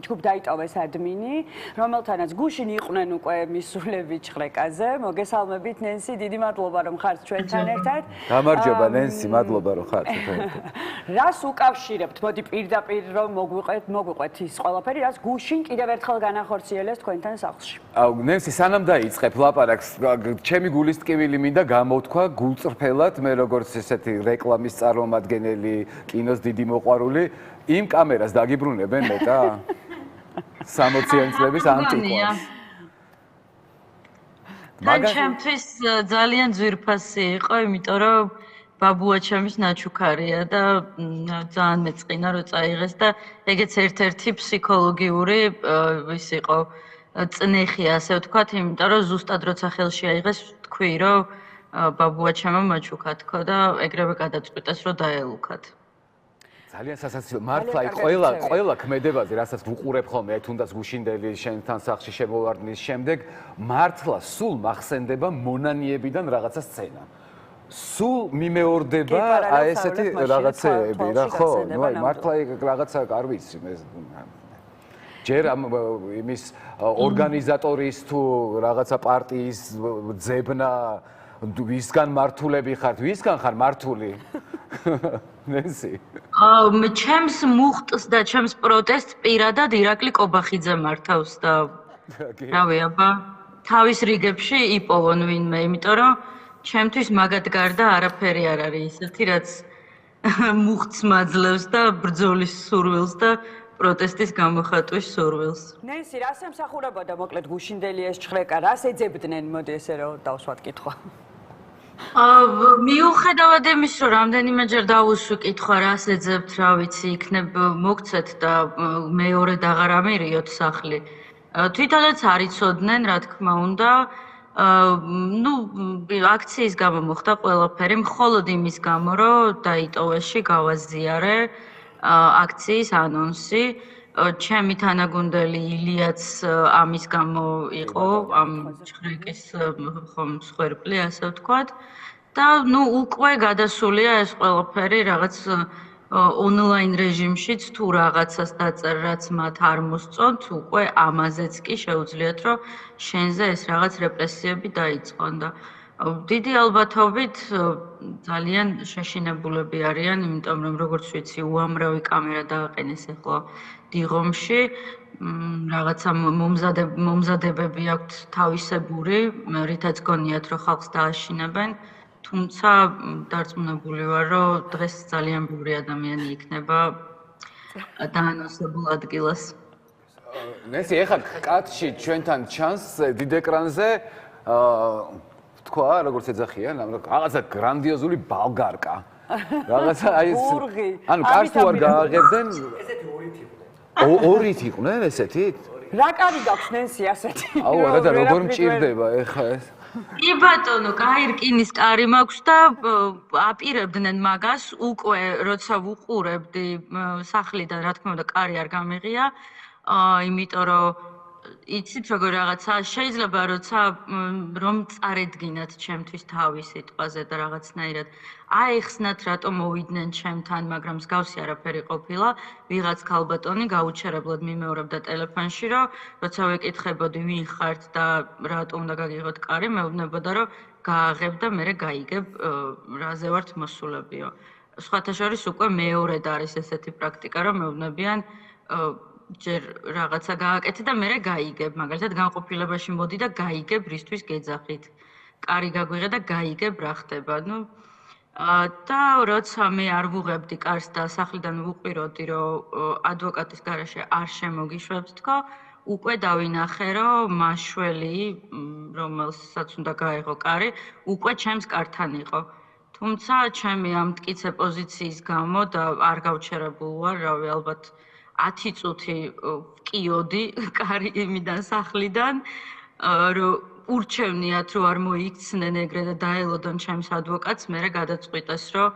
ჯგუფ დაიტოვეს ადმინი რომელთანაც გუშინ იყვნენ უკვე მისულები ჭყრეკაზე მოგესალმებით მოგესალმებით ნენსი, დიდი მადლობა რომ ხართ ჩვენთან ერთად. გამარჯობა ნენსი, მადლობა რომ ხართ ჩვენთან ერთად. რას უკავშირებთ? მოდი პირდაპირ რომ მოგვიყვეთ ის ყველაფერი, რაც გუშინ კიდევ ერთხელ განახორციელეს თქვენთან სახლში. ნენსი, სანამ დაიწყებ ლაპარაკს, ჩემი გულის ტკივილი მინდა გამოთქვა გულწრფელად, მე როგორც ესეთი რეკლამის წარმომადგენელი, კინოს დიდი მოყვარული, იმ კამერას დაგიბრუნებენ მეტა? 60-იანი წლების ანტიკვას. ჩემთვის ძალიან ძვირფასი იყო, იმიტომ რომ ბაბუაჩემის ნაჩუქარია და ძალიან მეწყინა რომ წაიღეს და ეგეც ერთ-ერთი ფსიქოლოგიური ის იყო წნეხი, ასე ვთქვათ, იმიტომ რომ ზუსტად როცა ხელში აიღეს, თქვი რომ ბაბუაჩემმა მაჩუქა თქო და ეგრევე გადაწყვიტეს რომ დაელუქათ. ძალიან სასაცილო. მართლა ყველა ქმედებაზე, რასაც ვუყურებ ხოლმე, თუნდაც გუშინდელი შენთან სახლში შემოვარდნის შემდეგ, მართლა სულ მახსენდება მონანიებიდან რაღაცა სცენა. სულ მიმეორდება აი ესეთი რაღაცეები რა, ხო? ნუ აი მართლა რაღაცა არ ვიცი მე. ჯერ იმის ორგანიზატორის თუ რაღაცა პარტიის ძებნა ვისგან მართულები ხართ? ვისგან ხარ მართული? ნენსი. მე ჩემს მუხტს და ჩემს პროტესტს პირადად ირაკლი კობახიძე მართავს და რავი, აბა თავის რიგებში იპოვონ ვინმე, იმიტომ რომ ჩემთვის მაგად გარდა არაფერი არ არის ისეთი, რაც მუხტს მაძლევს და ბრძოლის სურვილს და პროტესტის გამოხატვის სურვილს. ნენსი, რას ემსახურებოდა მოკლედ გუშინდელი ეს ჭხრეკა? რას ეძებდნენ? მოდი ესე რომ დავსვათ კითხვა. მიუხედავად იმის, რომ რამდენიმეჯერ დავუსვი კითხვა, რას ეძებთ, რა ვიცი, იქნებ მოგცეთ და მეორედ აღარ ამირიოთ სახლი. თვითონაც არ იცოდნენ, რა თქმა უნდა. ნუ აქციის გამო მოხდა ყველაფერი, მხოლოდ იმის გამო, რომ დაიტოვეში გავაზიარე აქციის ანონსი. ჩემი თანაგუნდელი ილიაც ამის გამო იყო, ამ ჭხრეკის მსხვერპლი, ასე ვთქვათ. და ნუ უკვე გადასულია ეს ყველაფერი რაღაც ონლაინ რეჟიმშიც თუ რაღაცას დაწერ, რაც მათ არ მოსწონთ, უკვე ამაზეც კი შეუძლიათ, რომ შენზე ეს რაღაც რეპრესიები დაიწყონ და დიდი ალბათობით ძალიან შეშინებულები არიან, იმიტომ რომ როგორც ვიცი, უამრავი კამერა დააყენეს ახლა დიღომში, რაღაცა მომზადებები აქვთ თავისებური, რითაც გონიათ, რომ ხალხს დააშინებენ, თუმცა დარწმუნებული ვარ, რომ დღეს ძალიან ბევრი ადამიანი იქნება დაანონსებულ ადგილას. ნენსი, ეხლა კადრში ჩვენთან ჩანს დიდ ეკრანზე თქვა, როგორც ეძახიან, რაღაცა გრანდიოზული ბალგარკა. რაღაცა აი ეს ანუ კარს თუ არ გააღებდნენ ესეთი ორით იყვნენ ესეთით? რა კარი გაქვს ნენსი ასეთი? აუ, რა როგორ მჭირდება ეხლა ეს? კი ბატონო, კაი რკინის კარი მაქვს და აპირებდნენ მაგას უკვე როცა ვუყურებდი სახლიდან, რა თქმა უნდა, კარი არ გამიღია, იმიტომ რომ იცით როგორ რაღაცა შეიძლება როცა რომ წარედგინათ ჩემთვის თავი სიტყვაზე და რაღაცნაირად აეხსნათ რატომ მოვიდნენ ჩემთან, მაგრამ მსგავსი არაფერი ყოფილა, ვიღაც ქალბატონი გაუჩერებლად მიმეორებდა ტელეფონში, რომ როცა ვეკითხებოდი ვინ ხართ და რატომ უნდა გაგიღოთ კარი, მეუბნებოდა რომ გააღებ და მერე გაიგებ რაზე ვართ მოსულებიო. სხვათა შორის უკვე მეორედ არის ესეთი პრაქტიკა, რომ მეუბნებიან ჯერ რაღაცა გააკეთე და მერე გაიგებ, მაგალითად განყოფილებაში მოდი და გაიგებ რისთვის გეძახით. კარი გაგვიღე და გაიგებ რა ხდება. ნუ და როცა მე არ ვუღებდი კარს და სახლიდან ვუყიროდი, რომ ადვოკატის garaშე არ შემოგიშვებთ თქო, უკვე დავინახე, რომ მაშველი, რომელსაც უნდა გაეღო კარი, უკვე ჩემს კართან იყო. თუმცა ჩემი ამ მტკიცე პოზიციის გამო და არ გავჩერებულ ვარ, რავი, ალბათ 10 წუთი ვკიოდი კარი იმიდან სახლიდან, რომ ურჩევნიათ, რომ არ მოიქცნენ ეგრე და დაელოდონ ჩემს ადვოკატს, მერე გადაწყვიტეს, რომ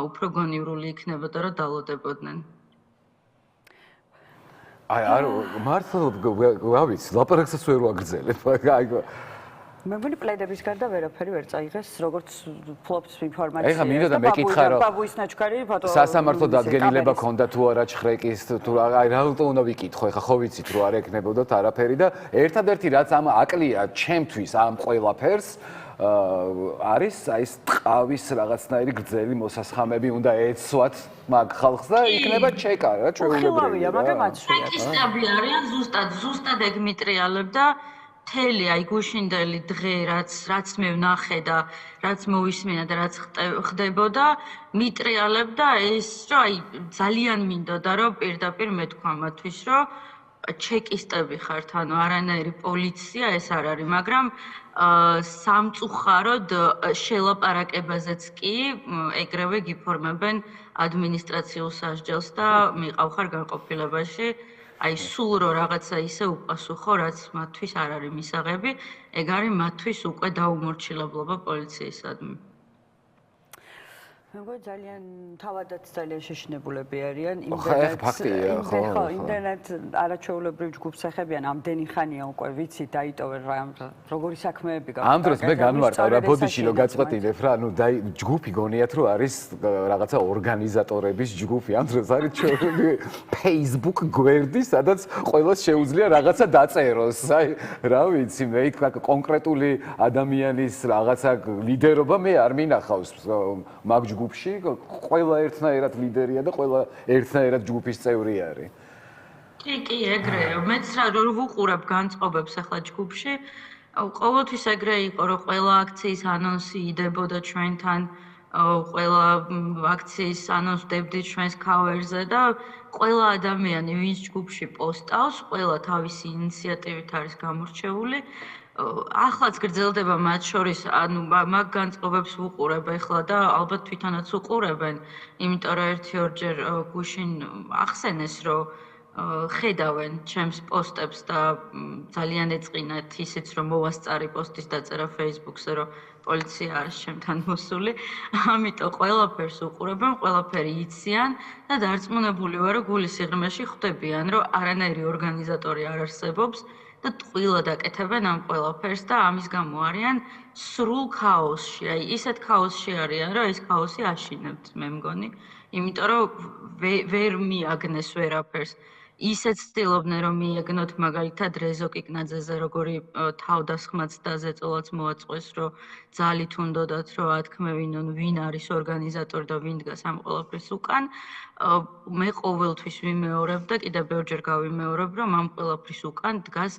უფრო გონივრული იქნებოდა, რომ დალოდებოდნენ. აი, არ მართლა რა ვიცი, ლაპარაკსაც ვერ ვაგრძელებ. მე მგონი პლედების გარდა ვერაფერი ვერ წაიღეს, როგორც ფლობს ინფორმაცია. ეხლა მინდა და მეკითხა, რომ ბაბუის ნაჩქარი ბატონო სასამართლო დადგენილება ქონდა თუ არა ჭხრეკის თუ აი რა უნდა ვიკითხო, ეხლა ხო ვიცით რომ არ ეკნებოდოთ არაფერი და ერთადერთი რაც ამ აკლია ჩემთვის ამ ყველაფერს არის აი ეს ტყავის რაღაცნაირი გრძელი მოსასხამები უნდა ეცვათ მაგ ხალხს და იქნება ჩეკა რა ჩვეულებრივია მაგრამ აცვიათ. ტექსტები არიან ზუსტად ეგ მიტრიალებდა მთელი აი გუშინდელი დღე რაც მე ვნახე და რაც მოვისმინა და რაც ხდებოდა მიტრიალებდა ეს რომ აი ძალიან მინდოდა რომ პირდაპირ მეთქვა მათთვის რომ ჩეკისტები ხართ ანუ არანაირი პოლიცია ეს არ არის მაგრამ სამწუხაროდ შელაპარაკებაზეც კი ეგრევე გიფორმებენ ადმინისტრაციულ სასჯელს და მიყავხარ განყოფილებაში აი სულ რო რაღაცა ისე უპასუხო რაც მათთვის არ არის მისაღები ეგ არის მათთვის უკვე დაუმორჩილებლობა პოლიციისადმი მეგონა ძალიან თავადაც ძალიან შეშინებულები არიან იმდენად არაჩვეულებრივ ჯგუფს ეხებიან ამდენი ხანია უკვე ვიცი დაიტოვენ როგორი საქმეები გაქვს ამ დროს მე განვარტავ რა ბოდიში რომ გაწყვეტინებ რა ანუ ჯგუფი გონიათ რომ არის რაღაცა ორგანიზატორების ჯგუფი ამ დროს არის ჩვენი Facebook გვერდი სადაც ყველას შეუძლია რაღაცა დაწეროს აი რა ვიცი მე იქ კონკრეტული ადამიანის რაღაცა ლიდერობა მე არ მინახავს მაგ ჯგუფში ყველა ერთნაირად ლიდერია და ყველა ერთნაირად ჯგუფის წევრი არის. კი, ეგრეა. მეც რო ვუყურებ განწყობებს ახლა ჯგუფში, ყოველთვის ეგრე იყო, რომ ყველა აქციის ანონსი იდებოდა ჩვენთან, ყველა აქციის ანონს ვდებდით ჩვენს cover-ზე და ყველა ადამიანი, ვინც ჯგუფში პოსტავს, ყველა თავისი ინიციატივით არის გამორჩეული. ახლაც გრძელდება მათ შორის, ანუ მაგ განწყობებს ვუყურებ ახლა და ალბათ თვითონაც უყურებენ, იმიტომ რომ ერთი-ორჯერ გუშინ ახსენეს, რომ ხედავენ ჩემს პოსტებს და ძალიან ეწყინათ ისიც, რომ მოვასწარი პოსტის დაწერა Facebook-ზე, რომ პოლიცია არის ჩემთან მოსული, ამიტომ ყველაფერს უყურებენ, ყველაფერი იციან და დარწმუნებული ვარ, რომ გულის სიღრმეში ხვდებიან, რომ არანაირი ორგანიზატორი არ არსებობს და ტყუილად აკეთებენ ამ ყველაფერს და ამის გამო არიან სრულ ქაოსში. აი ისეთ ქაოსში არიან, რომ ეს ქაოსი აშინებთ, მე მგონი. იმიტომ რომ ვერ მიაგნეს ვერაფერს. ისეთ ცდილობდნენ რომ მიაგნოთ მაგალითად რეზო კიკნაძეზე როგორი თავდასხმა ცდაზეწოლაც მოაწყვეს, რომ ძალით უნდოდათ რომ ათქმევინონ ვინ არის ორგანიზატორი და ვინ დგას ამ ყველაფრის უკან. მე ყოველთვის ვიმეორებ და კიდევ ბევრჯერ გავიმეორებ, რომ ამ ყველაფრის უკან დგას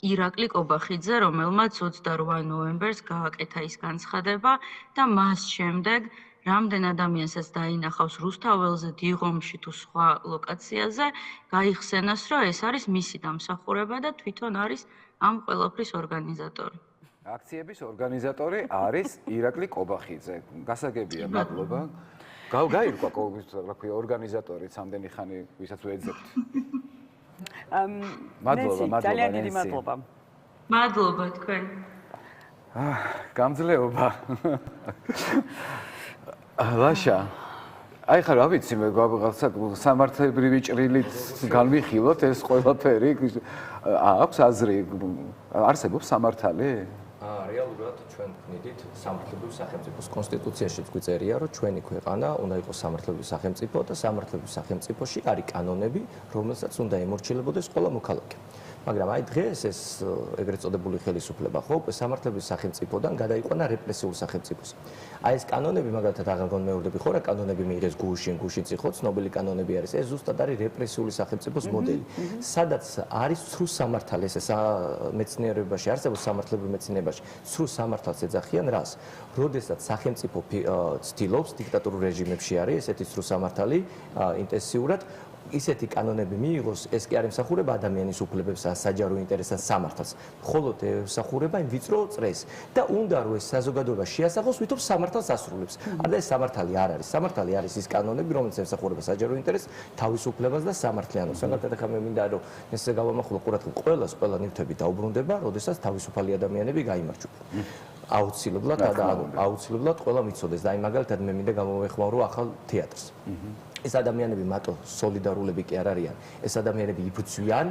ირაკლი კობახიძე, რომელმაც 28 ნოემბერს გააკეთა ის განცხადება და მას შემდეგ რამდენ ადამიანსაც დაინახავს რუსთაველზე, დიღომში თუ სხვა ლოკაციაზე, გაიხსენას, რომ ეს არის მისი დამსახურება და თვითონ არის ამ ყველაფრის ორგანიზატორი. აქციების ორგანიზატორი არის ირაკლი კობახიძე. გასაგებია, მადლობა. გაირკვა რა ქვია ორგანიზატორიც ამდენი ხანი ვისაც ვეძებთ. მადლობა. ძალიან დიდი მადლობა. მადლობა თქვენ. გამძლეობა. ლაშა. აი ხა რა ვიცი მე სამართლებრივი ჭრილით განვიხილოთ ეს ყველაფერი. აქვს აზრი არსებობს სამართალი? რეალურად ჩვენ ვქნიდით სამართლებრივი სახელმწიფოს კონსტიტუციაშიც გვიწერია, რომ ჩვენი ქვეყანა უნდა იყოს სამართლებრივი სახელმწიფო და სამართლებრივი სახელმწიფოში არის კანონები, რომელსაც უნდა ემორჩილებოდეს ყველა მოქალაქე. მაგრამ აი დღეს ეს ეგრეთ წოდებული ხელისუფლება ხო სამართლებრივი სახელმწიფოდან გადაიყვანა რეპრესიულ სახელმწიფოს. აი ეს კანონები მაგალითად აღგონმეორდები ხო რა კანონები მიიღეს გუშინც იყო ცნობილი კანონები არის ეს ზუსტად არის რეპრესიული სახელმწიფოს მოდელი. სადაც არის სრულ სამართალი ეს მეცნიერებაში არსებობს სამართლებრივ მეცნიერებაში სრულ სამართალს ეძახიან რას? როდესაც სახელმწიფო ცდილობს დიქტატურულ რეჟიმებში არის ესეთი სრულ სამართალი ინტენსიურად ისეთი კანონები მიიღოს, ეს კი არ ემსახურება ადამიანის უფლებებს, საჯარო ინტერესს, სამართალს. მხოლოდ ემსახურება იმ ვიწრო წრეს და უნდა რომ ეს საზოგადოება შეასახოს, ვითომ სამართალს ასრულებს. და ეს სამართალი არ არის. სამართალი არის ის კანონები, რომელიც ემსახურება საჯარო ინტერესს, თავისუფლებას და სამართლიანობას. მაგალითად, ახლა მე მინდა რომ ესე გავამახვილო ყურადღება ყველა ნივთები დაუბრუნდება, როდესაც თავისუფალი ადამიანები გაიმარჯვება. აუცილებლად ყველა მიცოდეს და აი მაგალითად მე მინდა გამოვეხმაურო ახალ თეატრს. ეს ადამიანები მარტო სოლიდარულები კი არ არიან. ეს ადამიანები იბრძვიან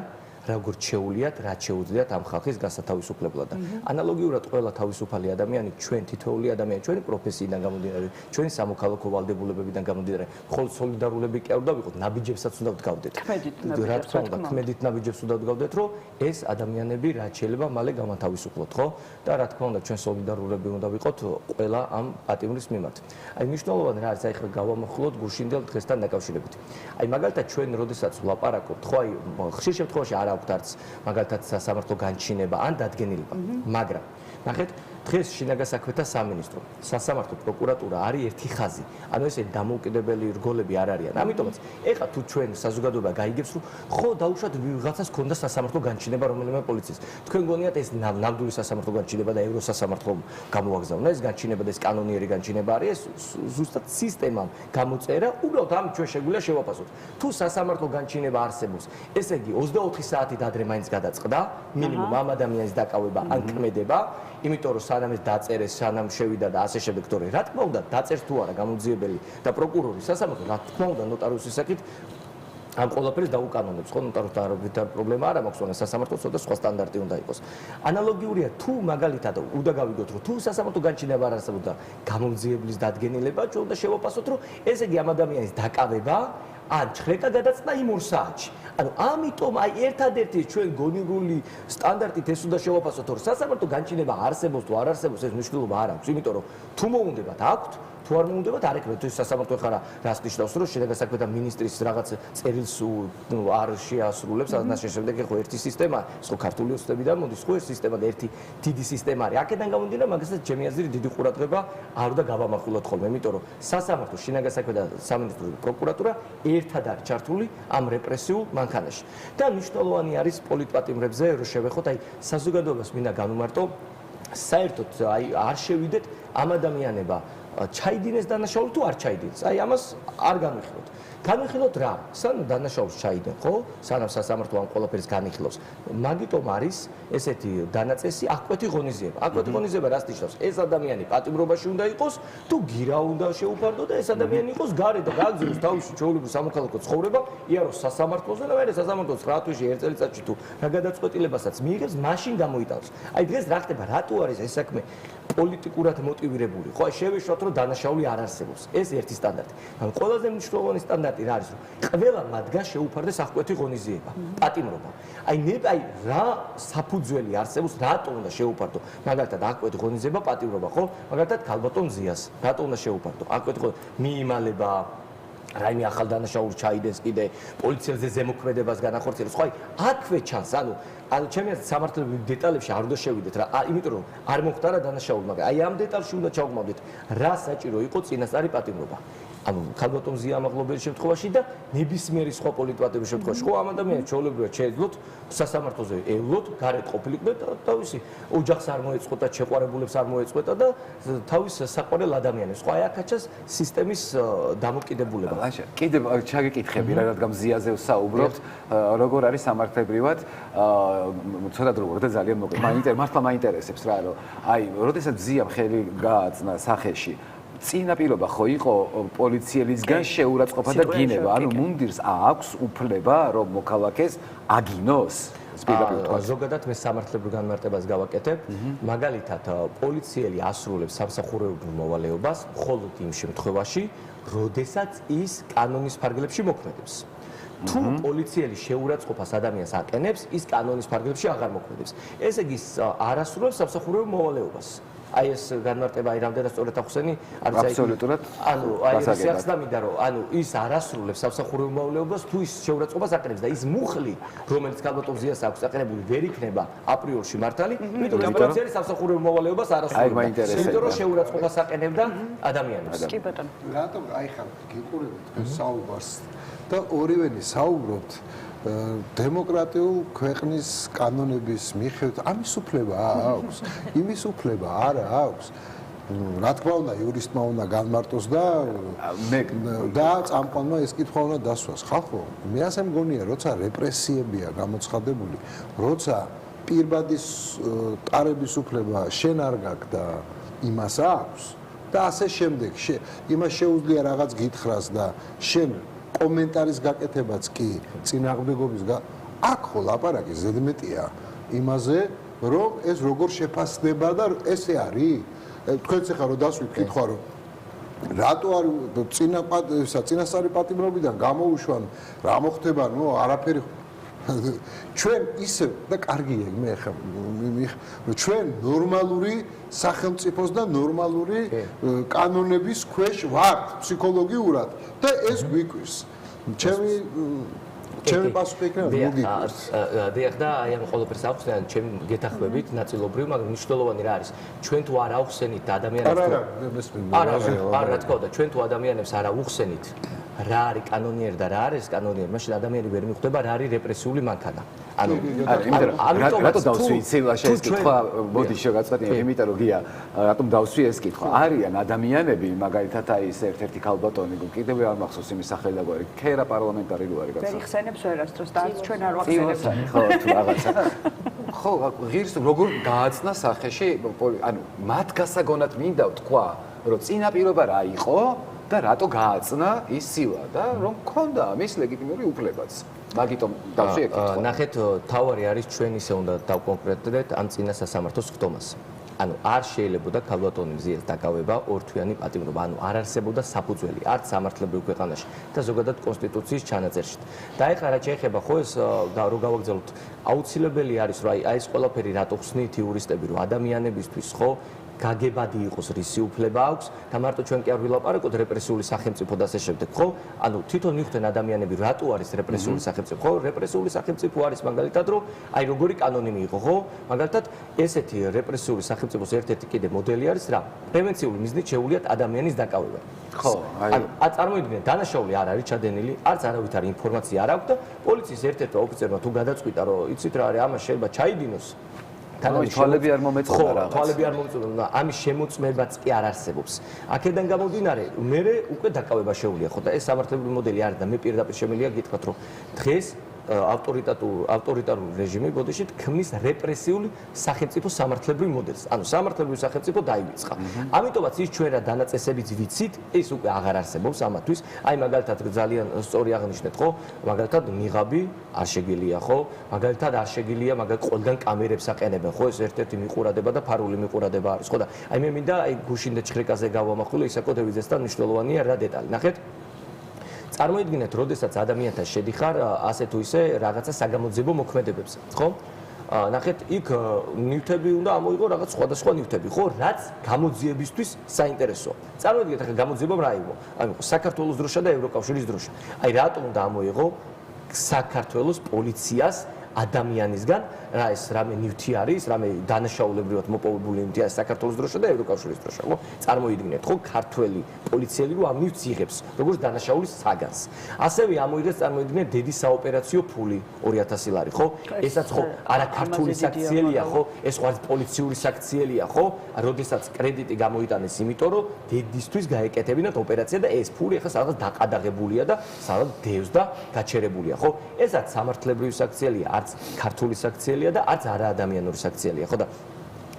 როგორც შეუძლიათ, რაც შეუძლიათ ამ ხალხის გასათავისუფლებლად. და ანალოგიურად ყველა თავისუფალი ადამიანი, ჩვენ თითოეული ადამიანი, ჩვენი პროფესიიდან გამომდინარე, ჩვენი სამოქალაქო ვალდებულებებიდან გამომდინარე, მხოლოდ სოლიდარულები კი არ უნდა ვიყოთ, ნაბიჯებსაც უნდა ვდგავდეთ. რა თქმა უნდა, ქმედით ნაბიჯებს უნდა ვდგავდეთ, რომ ეს ადამიანები რაც შეიძლება მალე გამათავისუფლოთ, ხო? და რა თქმა უნდა, ჩვენ სოლიდარულები უნდა ვიყოთ ყველა ამ პატიმრის მიმართ. აი მნიშვნელოვანი რა არის, აი ხელ გავამახვილოთ გუშინდელ დღესთან დაკავშირებით. აი მაგალითად ჩვენ როდესაც ვლაპარაკობთ, ხო აი ხშირ შემთხვევაში არ აქვთ არც მაგალითად სასამართლო განჩინება ან დადგენილება, მაგრამ ნახეთ დღეს შინაგან საქმეთა სამინისტრო, სასამართლო პროკურატურა არის ერთი ხაზი. ანუ ესე დამოუკიდებელი რგოლები არ არიან. ამიტომაც ეხლა თუ ჩვენ საზოგადოება გაიგებს, რომ ხო დაუშვათ ვიღაცას ქონდა სასამართლო განჩინება რომელიმე პოლიციის. თქვენ გონიათ ეს ნამდვილი სასამართლო განჩინება და ევროსასამართლომ გამოვაგზავნა ეს განჩინება და ეს კანონიერი განჩინება არის ეს ზუსტად სისტემამ გამოწერა, უბრალოდ ამ ჩვენ შეგვიძლია შევაფასოთ. თუ სასამართლო განჩინება არსებობს, ესე იგი 24 საათით ადრე მაინც გადაწყდა მინიმუმ ამ ადამიანის დაკავება ან ქმედება, იმიტომ რომ სანამ ეს დაწერეს, სანამ შევიდა და ასე შემდეგ, თორე რა თქმა უნდა, დაწერს თუ არა გამოძიებელი და პროკურორი სასამართლო, რა თქმა უნდა, ნოტარიუსის საკით ამ ყველაფერს დაუკანონებს, ხო, ნოტარიუსთან არავითარ პრობლემა არ მაქვს, მაგრამ სასამართლოს და სხვა სტანდარტი უნდა იყოს. ანალოგიურია თუ მაგალითად უნდა გავიგოთ, რომ თუ სასამართლო განჩინება არ არსებობს და გამოძიებლის დადგენილება, ჩვენ უნდა შევაფასოთ, რომ ესე იგი ამ ადამიანის დაკავება ან ჩხრეკა გადაწყდა იმ 2 საათში. ანუ ამიტომ აი ერთადერთი ჩვენ გონივრული სტანდარტით ეს უნდა შევაფასოთ, რომ სასამართლო განჩინება არსებობს თუ არ არსებობს, ეს მნიშვნელობა არ აქვს, იმიტომ რომ თუ მოუნდებათ აქვთ, თუ არ მოუნდებათ არ ეკრებათ. ეს სასამართლო ხარა რას ნიშნავს, რომ შინაგან საქმეთა მინისტრის რაღაც წერილს არ შეასრულებს, ასე შემდეგ ხო ერთი სისტემა, ხო ქართული ოცნებიდან მოდის, ხო ეს სისტემა და ერთი დიდი სისტემა არის. აქედან გამომდინარე, მაგასაც ჩემი აზრით დიდი ყურადღება არ უნდა გავამახვილოთ ხოლმე, იმიტომ რომ სასამართლო, შინაგან საქმეთა სამინისტრო და პროკურატურა ერთად არის ჩართული ამ რეპრესიულ მანქანაში. და მნიშვნელოვანი არის პოლიტპატიმრებზე რომ შევეხოთ, აი საზოგადოებას მინდა განუმარტო, საერთოდ აი არ შევიდეთ ამ ადამიანება ჩაიდინეს დანაშაული თუ არ ჩაიდინეს. აი ამას არ განვიხილოთ. განვიხილოთ რა? სანამ დანაშაულს ჩაიდენ, ხო? სანამ სასამართლო ამ ყველაფერს განიხილავს. მაგიტომ არის ესეთი დანაწესი აღკვეთი ღონისძიება. აღკვეთი ღონისძიება რას ნიშნავს? ეს ადამიანი პატიმრობაში უნდა იყოს, თუ გირა უნდა შეუფარდო და ეს ადამიანი იყოს გარე და გააგზავნოს თავისი ჩვეულებრივი სამოქალაქო ცხოვრება, იაროს სასამართლოზე და მე სასამართლო 9 თვეში 1 წელიწადში თუ რა გადაწყვეტილებასაც მიიღებს, მაშინ გამოიტანოს. აი დღეს რა ხდება? რატო არის ეს საქმე პოლიტიკურად მოტივირებული? ხო, აი შევეშოთ რომ დანაშაული არ არსებობს. ეს ერთი სტანდარტი. ანუ ყველაზე მნიშვნელოვანი სტანდარტი რა არის, რომ ყველა მათგან შეუფარდეს აღკვეთი ღონისძიება, პატიმრობა. აი რა საფუძველი არსებობს, რატო უნდა შეუფარდო? მაგალითად აღკვეთი ღონისძიება, პატიმრობა, ხო? მაგალითად ქალბატონ ზიას, რატო უნდა შეუფარდო? აღკვეთი მიიმალება რაიმე ახალ დანაშაულს ჩაიდენს კიდე პოლიციაზე ზემოქმედებას განახორციელებს. ხო, აი აქვე ჩანს, ანუ ჩემი აზრით სამართლებრივ დეტალებში არ უნდა შევიდეთ რა, იმიტომ რომ არ მოხდა რა დანაშაული, მაგრამ აი ამ დეტალში უნდა ჩავგმავდეთ, რა საჭირო იყო წინასწარი პატიმრობა. ანუ ქალბატონ ზია ამაღლობელის შემთხვევაში და ნებისმიერი სხვა პოლიტპატიმრის შემთხვევაში. ხო, ამ ადამიანს ჩვეულებრივად შეეძლოთ სასამართლოზე ევლოთ, გარეთ ყოფილიყო და თავისი ოჯახს არ მოეწყოთ და შეყვარებულებს არ მოეწყოთ და თავის საყვარელ ადამიანებს. ხო, აი აქაჩას სისტემის დამოკიდებულება. კიდევ ჩაგეკითხები რა, რადგან ზიაზე ვსაუბრობთ, როგორ არის სამართლებრივად, ცოტა დრო და ძალიან მოკლედ. მართლა მაინტერესებს რა, რომ აი, როდესაც ზიამ ხელი გააწნა სახეში, წინა პირობა ხო იყო პოლიციელისგან შეურაცხყოფა და გინება, ანუ მუნდირს აქვს უფლება, რომ მოქალაქეს აგინოს. ზოგადად მე სამართლებრივ განმარტებას გავაკეთებ. მაგალითად, პოლიციელი ასრულებს სამსახურეობრივ მოვალეობას მხოლოდ იმ შემთხვევაში, როდესაც ის კანონის ფარგლებში მოქმედებს. თუ პოლიციელი შეურაცხყოფას ადამიანს აყენებს, ის კანონის ფარგლებში აღარ მოქმედებს. ესე იგი, არ ასრულებს სამსახურეობრივ მოვალეობას. აი ეს განმარტება აი რამდენად სწორად ახსენი, აბსოლუტურად. ანუ აი ეს ახსნა მინდა რომ ანუ ის არ ასრულებს სამსახურეობრივ მოვალეობას, თუ ის შეურაცხყოფას აყენებს და ის მუხლი, რომელიც ქალბატონ ზიას აქვს აყენებული, ვერ იქნება აპრიორში მართალი, იმიტომ რომ პოლიციელი სამსახურეობრივ მოვალეობას არ ასრულებს. იმიტომ რომ შეურაცხყოფას აყენებდა ადამიანებს. კი ბატონო. რატომ აი ხარ გიყურებით საუბარს და ორივენი საუბრობთ დემოკრატიულ ქვეყნის კანონების მიხედვით, ამის უფლება აქვს, იმის უფლება არ აქვს. რა თქმა უნდა, იურისტმა უნდა განმარტოს და წამყვანმა ეს კითხვა უნდა დასვას. ხალხო, მე ასე მგონია, როცა რეპრესიებია გამოცხადებული, როცა პირბადის ტარების უფლება შენ არ გაქვს და იმას აქვს და ასე შემდეგ, იმას შეუძლია რაღაც გითხრას და შენ კომენტარის გაკეთებაც კი წინააღმდეგობის აქ ხო ლაპარაკი ზედმეტია იმაზე, რომ ეს როგორ შეფასდება და ესე არის. თქვენც ახლა რომ დასვით კითხვა რომ რატო არის წინასწარი პატიმრობიდან გამოუშვან რა მოხდება, არაფერი ჩვენ ისე და კარგია მე ხა ჩვენ ნორმალური სახელმწიფოს და ნორმალური კანონების ქვეშ ვართ ფსიქოლოგიურად და ეს გვიკვირს. ჩემი პასუხი იქნება მოგიკვირს. დიახ და აი ამ ყველაფერს ახსენეთ, ჩემ გეთახმებით ნაწილობრივ, მაგრამ მნიშვნელოვანი რა არის? ჩვენ თუ არ ახსენით ადამიანებს არა თქო და ჩვენ თუ ადამიანებს არ ახსენით რა არის კანონიერი და რა არის კანონიერი, მაშინ ადამიანი ვერ მიხვდება რა არის რეპრესიული მანქანა. ანუ რატო დავსვი ცივილაში ეს კითხვა მოდი შეგაწყვეტინე, იმიტომ რომ გია რატომ დავსვი ეს კითხვა. არიან ადამიანები, მაგალითად აი ეს ერთ-ერთი ქალბატონი კიდევ არ მახსოვს იმის სახელი და გვარი, ქერა პარლამენტარი რო არის ვერ იხსენებს ვერასდროს და არც ჩვენ არ ვახსენებთ. ხო, თუ რაღაცა. ხო, ღირს როგორ გააცნა სახეში, ანუ მათ გასაგონად მინდა ვთქვა, რომ წინაპირობა რა იყო და რატო გააცნა ის სილა და რომ მქონდა მის ლეგიტიმური უფლებაც. მაგიტომ დავსვი ეს კითხვა. ნახეთ, თავარი არის ჩვენ ისე უნდა დავკონკრეტდეთ ამ წინა სასამართლოს ხდომას. ანუ არ შეიძლებოდა ქალბატონი მზიეს დაკავება ორთვიანი პატიმრობა, ანუ არ არსებობდა საფუძველი არც სამართლებრივ ქვეყანაში და ზოგადად კონსტიტუციის ჩანაწერში. და ეხლა რა შეიძლება ხო ეს რო გავაგზავნოთ, აუცილებელი არის რომ აი ეს ყველაფერი რატო ხსნით იურისტები, რომ ადამიანებისთვის ხო გაგებადი იყოს რისი უფლება აქვს და მარტო ჩვენ კი არ ვილაპარაკოთ რეპრესიული სახელმწიფო და ასე შემდეგ, ხო? ანუ თვითონ მიხვდნენ ადამიანები რატო არის რეპრესიული სახელმწიფო, ხო? რეპრესიული სახელმწიფო არის მაგალითად, რომ აი როგორი კანონი მიიღო, ხო? მაგალითად, ესეთი რეპრესიული სახელმწიფოს ერთ-ერთი კიდე მოდელი არის რა? პრევენციული მიზნით შეუულიათ ადამიანის დაკავება. ხო, ანუ წარმოიდგინეთ, დანაშაული არ არის ჩადენილი, არც არავითარი ინფორმაცია არ აქვს და პოლიციის ერთ-ერთი ოფიცერმა თუ გადაწყვიტა, რომ იცით რა არის, ამას შეიძლება ჩაიდინოს თვალები არ მომეწონა რაღაც. თვალები არ მომეწონა, ამის შემოწმებაც კი არ არსებობს. აქედან გამომდინარე, მე უკვე დაკავება შეუძლია ხო და ეს სამართლებრივი მოდელი არის და მე პირდაპირ შემიძლია გითხრათ, რომ დღეს ავტორიტარული რეჟიმი ბოდიშით ქმნის რეპრესიული სახელმწიფო სამართლებრივ მოდელს. ანუ სამართლებრივი სახელმწიფო დაივიწყა. ამიტომაც ის ჩვენ რა დანაწესებიც ვიცით, ეს უკვე აღარ არსებობს ამათვის. აი მაგალითად ძალიან სწორი აღნიშნეთ, ხო? მაგალითად ნიღაბი არ შეგიძლია, ხო? მაგალითად არ შეგიძლია ყველგან კამერებს აყენებენ, ხო? ეს ერთ-ერთი მიყურადება და ფარული მიყურადება არის, ხო და აი მე მინდა აი გუშინ და ჩხრიკაზე გავამახვილო ისაკოთევიძესთან მნიშვნელოვანია რა დეტალი. ნახეთ წარმოიდგინეთ, როდესაც ადამიანთან შედიხარ ასე თუ ისე რაღაცა საგამოძიებო მოქმედებებზე, ხო? ნახეთ, იქ ნივთები უნდა ამოიღო რაღაც სხვადასხვა ნივთები, ხო? რაც გამოძიებისთვის საინტერესოა. წარმოიდგინეთ, ახლა გამოძიებამ რა იყო? ანუ საქართველოს დროშა და ევროკავშირის დროშა. აი რატომ უნდა ამოიღო საქართველოს პოლიციას ადამიანისგან რა ეს რამე ნივთი არის, რამე დანაშაულებრივად მოპოვებული ნივთი არის საქართველოს დროშა და ევროკავშირის დროშა, ხო? წარმოიდგინეთ, ხო, ქართველი პოლიციელი რომ ამ ნივთს იღებს, როგორც დანაშაულის საგანს. ასევე ამოიღეს წარმოიდგინეთ დედის საოპერაციო ფული 2000 ლარი, ხო? ესაც ხო არა ქართული საქციელია, ხო? ეს ხო არის პოლიციური საქციელია, ხო? როდესაც კრედიტი გამოიტანეს, იმიტომ რომ დედისთვის გაეკეთებინათ ოპერაცია და ეს ფული ახლა სადღაც დაყადაღებულია და სადღაც დევს და გაჩერებულია, ხო? ესაც სამართლებრივი საქციელია, არც ქართული საქციელია და არც არაადამიანური საქციელია, ხო და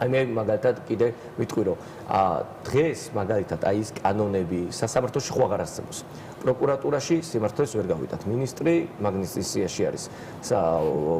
აი მე მაგალითად კიდე ვიტყვი რომ დღეს მაგალითად აი ეს კანონები სასამართლოში ხო აღარ არსებობს. პროკურატურაში სიმართლეს ვერ გავიტანთ. მინისტრი მაგნიტის სიაში არის.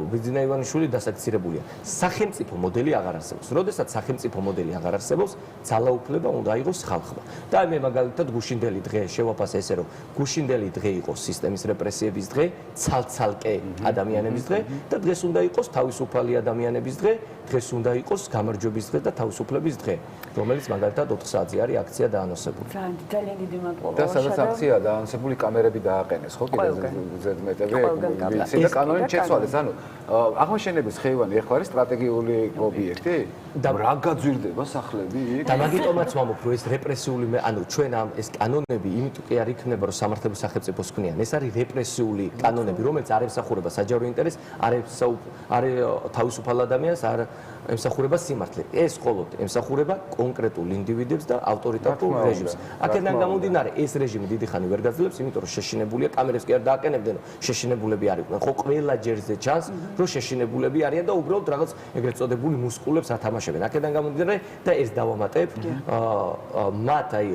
ბიძინა ივანიშვილი დასაქცირებულია. სახელმწიფო მოდელი აღარ არსებობს. როდესაც სახელმწიფო მოდელი აღარ არსებობს, ძალაუფლება უნდა იყოს ხალხმა. და აი მე მაგალითად გუშინდელი დღე შევაფასე ესე რომ გუშინდელი დღე იყოს სისტემის რეპრესიების დღე, ცალ-ცალკე ადამიანების დღე და დღეს უნდა იყოს თავისუფალი ადამიანების დღე, დღეს უნდა იყოს გამარჯვების დღე და თავისუფლების დღე, რომელიც მაგალითად 4 საათზე არის აქცია დაანონსებული. ძალიან დიდი მადლობა. და სადაც აქცია დაანონსებული კამერები დააყენეს, ხო კიდე ზედმეტები ვიცი და კანონით შეცვალეს, ანუ აღმაშენების ხეივანი ეხლა არის სტრატეგიული ობიექტი და რა გაძვირდება სახლები? და მაგიტომაც ვამბობ, რომ ეს რეპრესიული ანუ ჩვენ ამ ეს კანონები იმიტომ კი არ იქნება, რომ სამართლებრივი სახელმწიფოს ქმნიან. ეს არის რეპრესიული კანონები, რომელიც არ ემსახურება საჯარო ინტერესს, არ თავისუფალ ადამიანს, არ ემსახურება სიმართლე. ეს მხოლოდ ემსახურება კონკრეტულ ინდივიდებს და ავტორიტარულ რეჟიმს. აქედან გამომდინარე, ეს რეჟიმი დიდი ხანი ვერ გაძლევს აძლევს, იმიტომ რომ შეშინებულია, კამერებს კი არ დააყენებდნენ, შეშინებულები არ იყვნენ. ხო, ყველა ჯერზე ჩანს, რომ შეშინებულები არიან და უბრალოდ რაღაც ეგრეთ წოდებული მუსკულებს ათამაშებენ. აქედან გამომდინარე და ეს დავამატებ, მათ აი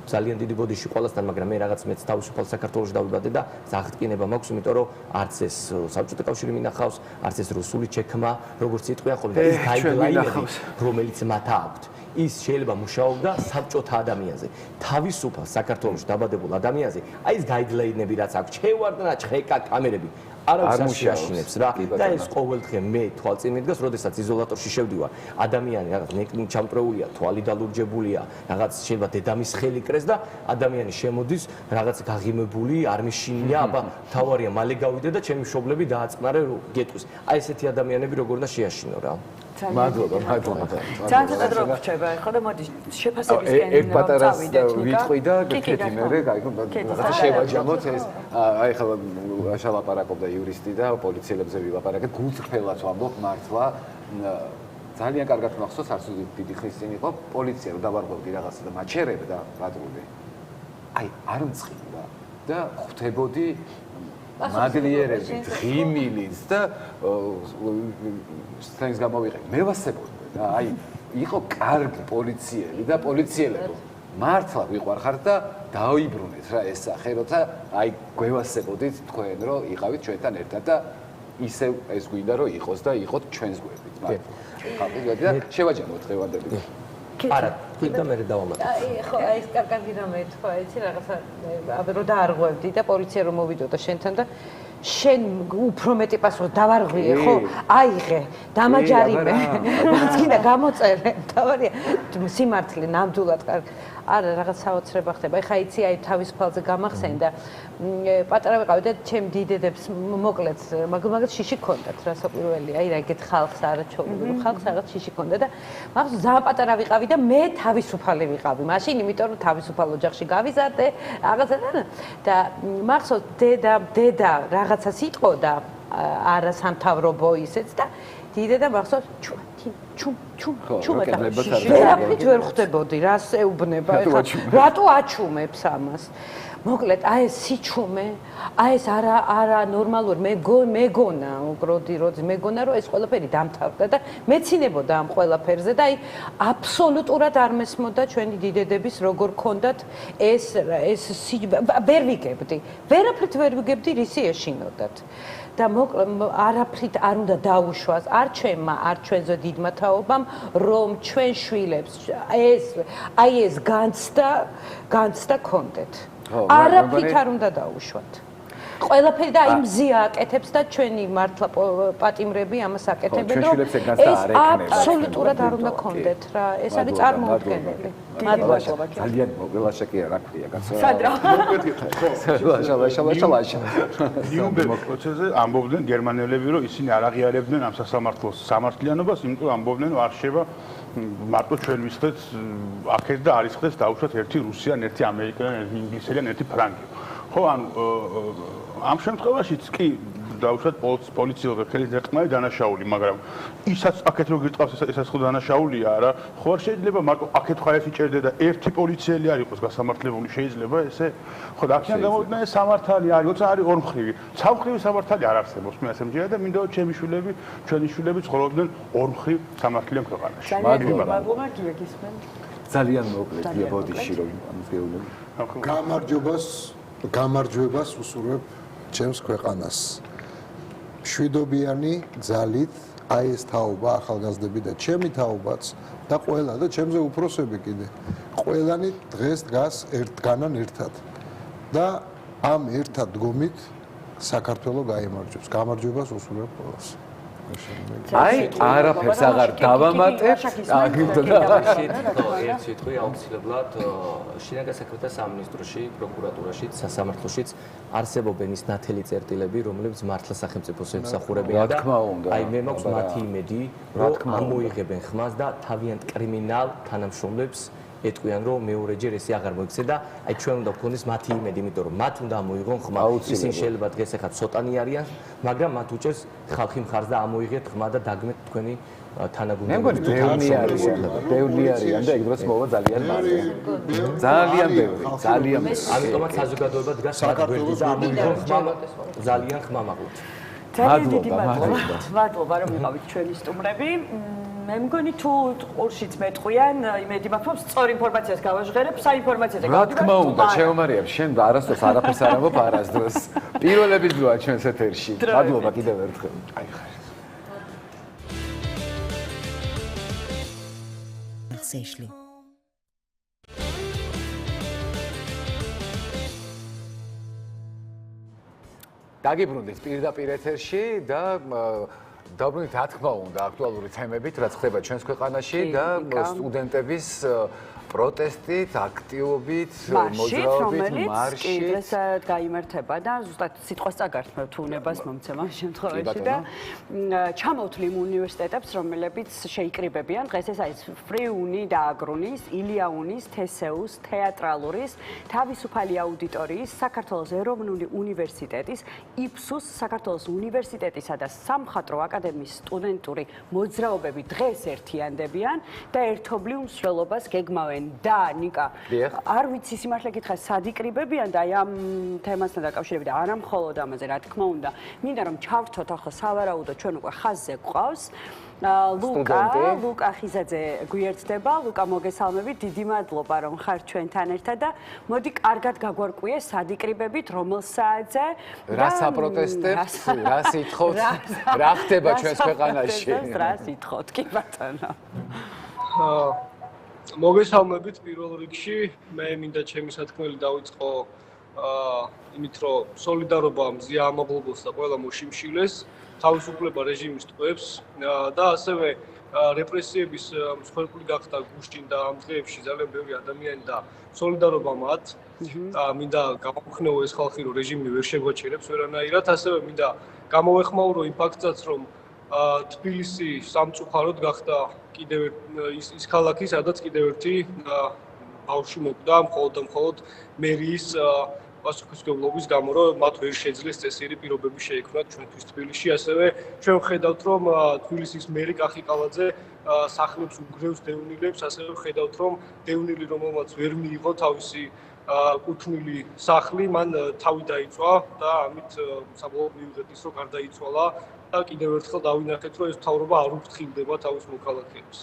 ძალიან დიდი ბოდიში ყველასთან, მაგრამ მე რაღაც მეც თავისუფალ საქართველოში დავიბადე და აღტკინება მაქვს, იმიტომ რომ არც ეს საბჭოთა კავშირი მინახავს, არც ეს რუსული ჩექმა, როგორც იტყვიან ხოლმე და ის გაიდლაინები, რომელიც მათ აქვთ. ის შეიძლება მუშაობდა საბჭოთა ადამიანზე. თავისუფალ საქართველოში დაბადებულ ადამიანზე, აი ეს გაიდლაინები რაც აქვს, ჩევარდნა, ჩხეკა, კამერები არავის შეაშინებს რა და ეს ყოველდღე მე თვალწინ მიდგას, როდესაც იზოლატორში შევდივარ, ადამიანი რაღაც ნეკლინი ჩამტრეულია, თვალი დალურჯებულია, რაღაც შეიძლება დედამის ხელი კრეს და ადამიანი შემოდის, რაღაც გაღიმებული, არ მიშინია, აბა თავარია მალე გავიდე და ჩემი მშობლები დააწყნარე გეტყვის. აი ესეთი ადამიანები როგორ უნდა შეაშინო რა. მადლობა. ძალიან ცოტა დრო გრჩება ხო და მოდი შეფასებისკენ ეგ პატარას ვიტყვი და გეთქეთი მე რაღაცა შევაჯამოთ ეს აი ხლა შალაპარაკობდა იურისტი და პოლიციელებზე ვილაპარაკეთ გულწრფელად ვამბობ მართლა ძალიან კარგად მახსოვს არც დიდი ხნის წინ იყო პოლიცია რომ დავარღვევდი რაღაცა და მაჩერებდა პატრული აი არ მწყიდა და ხვდებოდი მადლიერებით, ღიმილით და სცენას გამოვიყე. მე ვასწრებოდი და აი იყო კარგი პოლიციელი და პოლიციელებო. მართლა ვიყვარხართ და დაიბრუნეთ რა ეს სახე, როცა აი გვევასწრებოდით თქვენ რომ იყავით ჩვენთან ერთად და ისევ ეს გვინდა რომ იყოს და იყოთ ჩვენს გვერდით. მართლა. ხალხი და შევაჯამოთ დღევანდებით. არა, თქვენ და მე დავამატებ. აი ხო, აი ეს კარგი რამე თქვა, იცი რაღაცა რომ დაარღვევდი და პოლიცია რომ მოვიდოდა შენთან და შენ უფრო მეტი პასუხი დავარღვიე, ხო? აიღე, დამაჯარიმე. რაც კიდე გამოწერე, თავარია სიმართლე ნამდვილად კარგი. არა, რაღაც საოცრება ხდება. ეხა იცი, აი თავის ფალზე გამახსენდა. პატარა ვიყავი და ჩემ დიდედებს მოკლედ, მაგრამ შიში ქონდათ, რასაკვირველია. აი რა ეგეთ ხალხს არაჩვეულებრივ ხალხს რაღაც შიში ქონდა და მაგას ძალიან პატარა ვიყავი და მე თავისუფალი ვიყავი. მაშინ იმიტომ რომ თავისუფალ ოჯახში გავიზარდე, რაღაცა და მახსოვს დედა რაღაცას იტყოდა არა სამთავრობო ისეც და დიდედა მახსოვს ჩუმ ვერაფრით ვერ ხვდებოდი რას ეუბნება ეხლა რატო აჩუმებს ამას მოკლედ აი ეს სიჩუმე აი ეს არა ნორმალურ მეგონა უგროდი მეგონა რომ ეს ყველაფერი დამთავრდა და მეცინებოდა ამ ყველაფერზე და აი აბსოლუტურად არ მესმოდა ჩვენი დიდედების როგორ ქონდათ ეს ვერ ვიგებდი ვერაფრით ვერ ვიგებდი რისი ეშინოდათ და არაფრით არ უნდა დაუშვას არ ჩვენმა არ ჩვენზე დიდმა თაობამ რომ ჩვენ შვილებს ეს განცდა ქონდეთ არაფრით არ უნდა დაუშვათ ყველაფერი და აი მზია აკეთებს და ჩვენი მართლა პატიმრები ამას აკეთებენ რომ ეს აბსოლუტურად არ უნდა ქონდეთ რა ეს არის წარმოუდგენელი მადლობა ძალიან მოგელაშაკია რა ქვია კაცო სადრა შალაშალაშალაშა ნიურნბერგის პროცესზე ამბობდნენ გერმანელები რომ ისინი არ აღიარებდნენ ამ სასამართლოს სამართლიანობას იმიტომ ამბობდნენ რომ არ შევა მარტო ჩვენ ვისხდეთ აქეთ და არის ხდეს დაუშვათ ერთი რუსიან ერთი ამერიკელიან ერთი ინგლისელიან ერთი ფრანგი ხო ანუ ამ შემთხვევაშიც კი დაუშვათ პოლიციელზე ხელის დარტყმარი დანაშაული მაგრამ ისაც აქეთ რო გირტყავს ესაც ხო დანაშაულია რა ხო არ შეიძლება მარტო აქეთ ხარ ეს იჭერდე და ერთი პოლიციელი არ იყოს გასამართლებული შეიძლება ესე ხო და აქედან გამოვიდნენ ეს სამართალი არის როცა არის ორმხრივი ცალმხრივი სამართალი არ არსებობს მე ასე მჯერა და მინდა ჩემი შვილები ჩვენი შვილები ცხოვრობდნენ ორმხრივ სამართლიან ქვეყანაში მადლობა გიოგისმენ ძალიან მოკლედ ბოდიში რომ ამის გეუბნები გამარჯვებას უსურვებ ჩემს ქვეყანას. შვიდობიანი ძალით აი ეს თაობა ახალგაზრდები და ჩემი თაობაც და ყველა და ჩემზე უფროსები კიდე. ყველანი დღეს დგას ერთგანან ერთად. და ამ ერთად დგომით საქართველო გაიმარჯვებს. გამარჯვებას უსურვებ ყველას. აი არაფერს აღარ დავამატებ ერთ სიტყვი აუცილებლად შინაგან საქმეთა სამინისტროში, პროკურატურაში, სასამართლოშიც არსებობენ ის ნათელი წერტილები, რომლებიც მართლა სახელმწიფოს ემსახურებიან და აი მე მაქვს მათი იმედი, რომ ამოიღებენ ხმას და თავიანთ კრიმინალ თანამშრომლებს ეტყვიან რომ მეორეჯერ ესე აღარ მოიქცე და აი ჩვენ უნდა გქონდეს მათი იმედი, იმიტომ რომ მათ უნდა მოიღონ ხმა. ისინი შეიძლება დღეს ახლა ცოტანი არიან, მაგრამ მათ უჭერს ხალხი მხარს და ამოიღეთ ხმა და დაგმეთ თქვენი თანაგუნდები. მე მგონი ბევრი არიან და ეგ დროს მოვა ძალიან მალე. ძალიან ბევრი, ძალიან. ამიტომაც საზოგადოება დგას მათ გვერდზე და ამოიღონ ხმა ძალიან ხმა მაყურთ. ძალიან დიდი მადლობა რომ იყავით ჩვენი სტუმრები. მე მგონი თუ ყურშიც მეტყვიან, იმედი მაქვს რომ სწორ ინფორმაციას გავაჟღერებ, საინფორმაციოზე რა თქმა უნდა, შემომარიამ, შენ არასდროს არაფერს არ ამბობ არასდროს. პირველების დროა ჩვენს ეთერში. მადლობა კიდევ ერთხელ. აი ხარ. Sešli. დაგიბრუნდით პირდაპირ ეთერში და დაბრუნდით რა თქმა უნდა აქტუალური თემებით, რაც ხდება ჩვენს ქვეყანაში და სტუდენტების პროტესტით, აქტივობით, მოძრაობით, მარშით დღეს გაიმართება და ზუსტად სიტყვას წაგართმევ თუ უნებას მომცემ ამ შემთხვევაში და ჩამოვთვლი იმ უნივერსიტეტებს, რომლებიც შეიკრიბებიან დღეს ეს არის Free Uni და Agrunis, Iliaunis, Theseus, თეატრალურის, თავისუფალი აუდიტორიის, საქართველოს ეროვნული უნივერსიტეტის, IPSUS, საქართველოს უნივერსიტეტისა და სამხატვრო აკადემიის სტუდენტური მოძრაობები დღეს ერთიანდებიან და ერთობლივ მსვლელობას გეგმავენ და ნიკა არ ვიცი სიმართლე გითხრა სად იკრიბებიან და აი ამ თემასთან დაკავშირებით არა მხოლოდ ამაზე რა თქმა უნდა მინდა რომ ჩავრთოთ ახლა სავარაუდოდ ჩვენ უკვე ხაზზე გვყავს ლუკა ხიზაძე გვიერთდება ლუკა მოგესალმებით დიდი მადლობა რომ ხარ ჩვენთან ერთად და მოდი კარგად გაგვარკვიე სად იკრიბებით რომელ საათზე რა საპროტესტებს რა სიტყოთ რა ხდება ჩვენს ქვეყანაში რა სიტყოთ კი ბატონო მოგესალმებით პირველ რიგში მე მინდა ჩემი სათქმელი დავიწყო იმით რომ სოლიდარობა მზია ამაღლობელს და ყველა მოშიმშილეს თავისუფლება რეჟიმის ტყვეებს და ასევე რეპრესიების მსხვერპლი გახდა გუშინ და ამ დღეებში ძალიან ბევრი ადამიანი და სოლიდარობა მათ და მინდა გამოვხნეო ეს ხალხი რომ რეჟიმი ვერ შეგვაჩერებს ვერანაირად ასევე მინდა გამოვეხმაურო იმ ფაქტსაც რომ თბილისი სამწუხაროდ გახდა კიდევ ის ქალაქი, სადაც კიდევ ერთი ბავშვი მოკვდა მხოლოდ მერიის პასუხისმგებლობის გამო, რომ მათ ვერ შეძლეს წესიერი პირობები შეექმნათ ჩვენთვის თბილისში. ასევე ჩვენ ვხედავთ, რომ თბილისის მერი კახი ყალაძე სახლებს უგრევს დევნილებს, ასევე ვხედავთ, რომ დევნილი, რომელმაც ვერ მიიღო თავისი კუთვნილი სახლი, მან თავი დაიწვა და ამით საბოლოოდ მივიღეთ ის, რომ გარდაიცვალა. და კიდევ ერთხელ დავინახეთ, რომ ეს მთავრობა არ უფრთხილდება თავის მოქალაქეებს.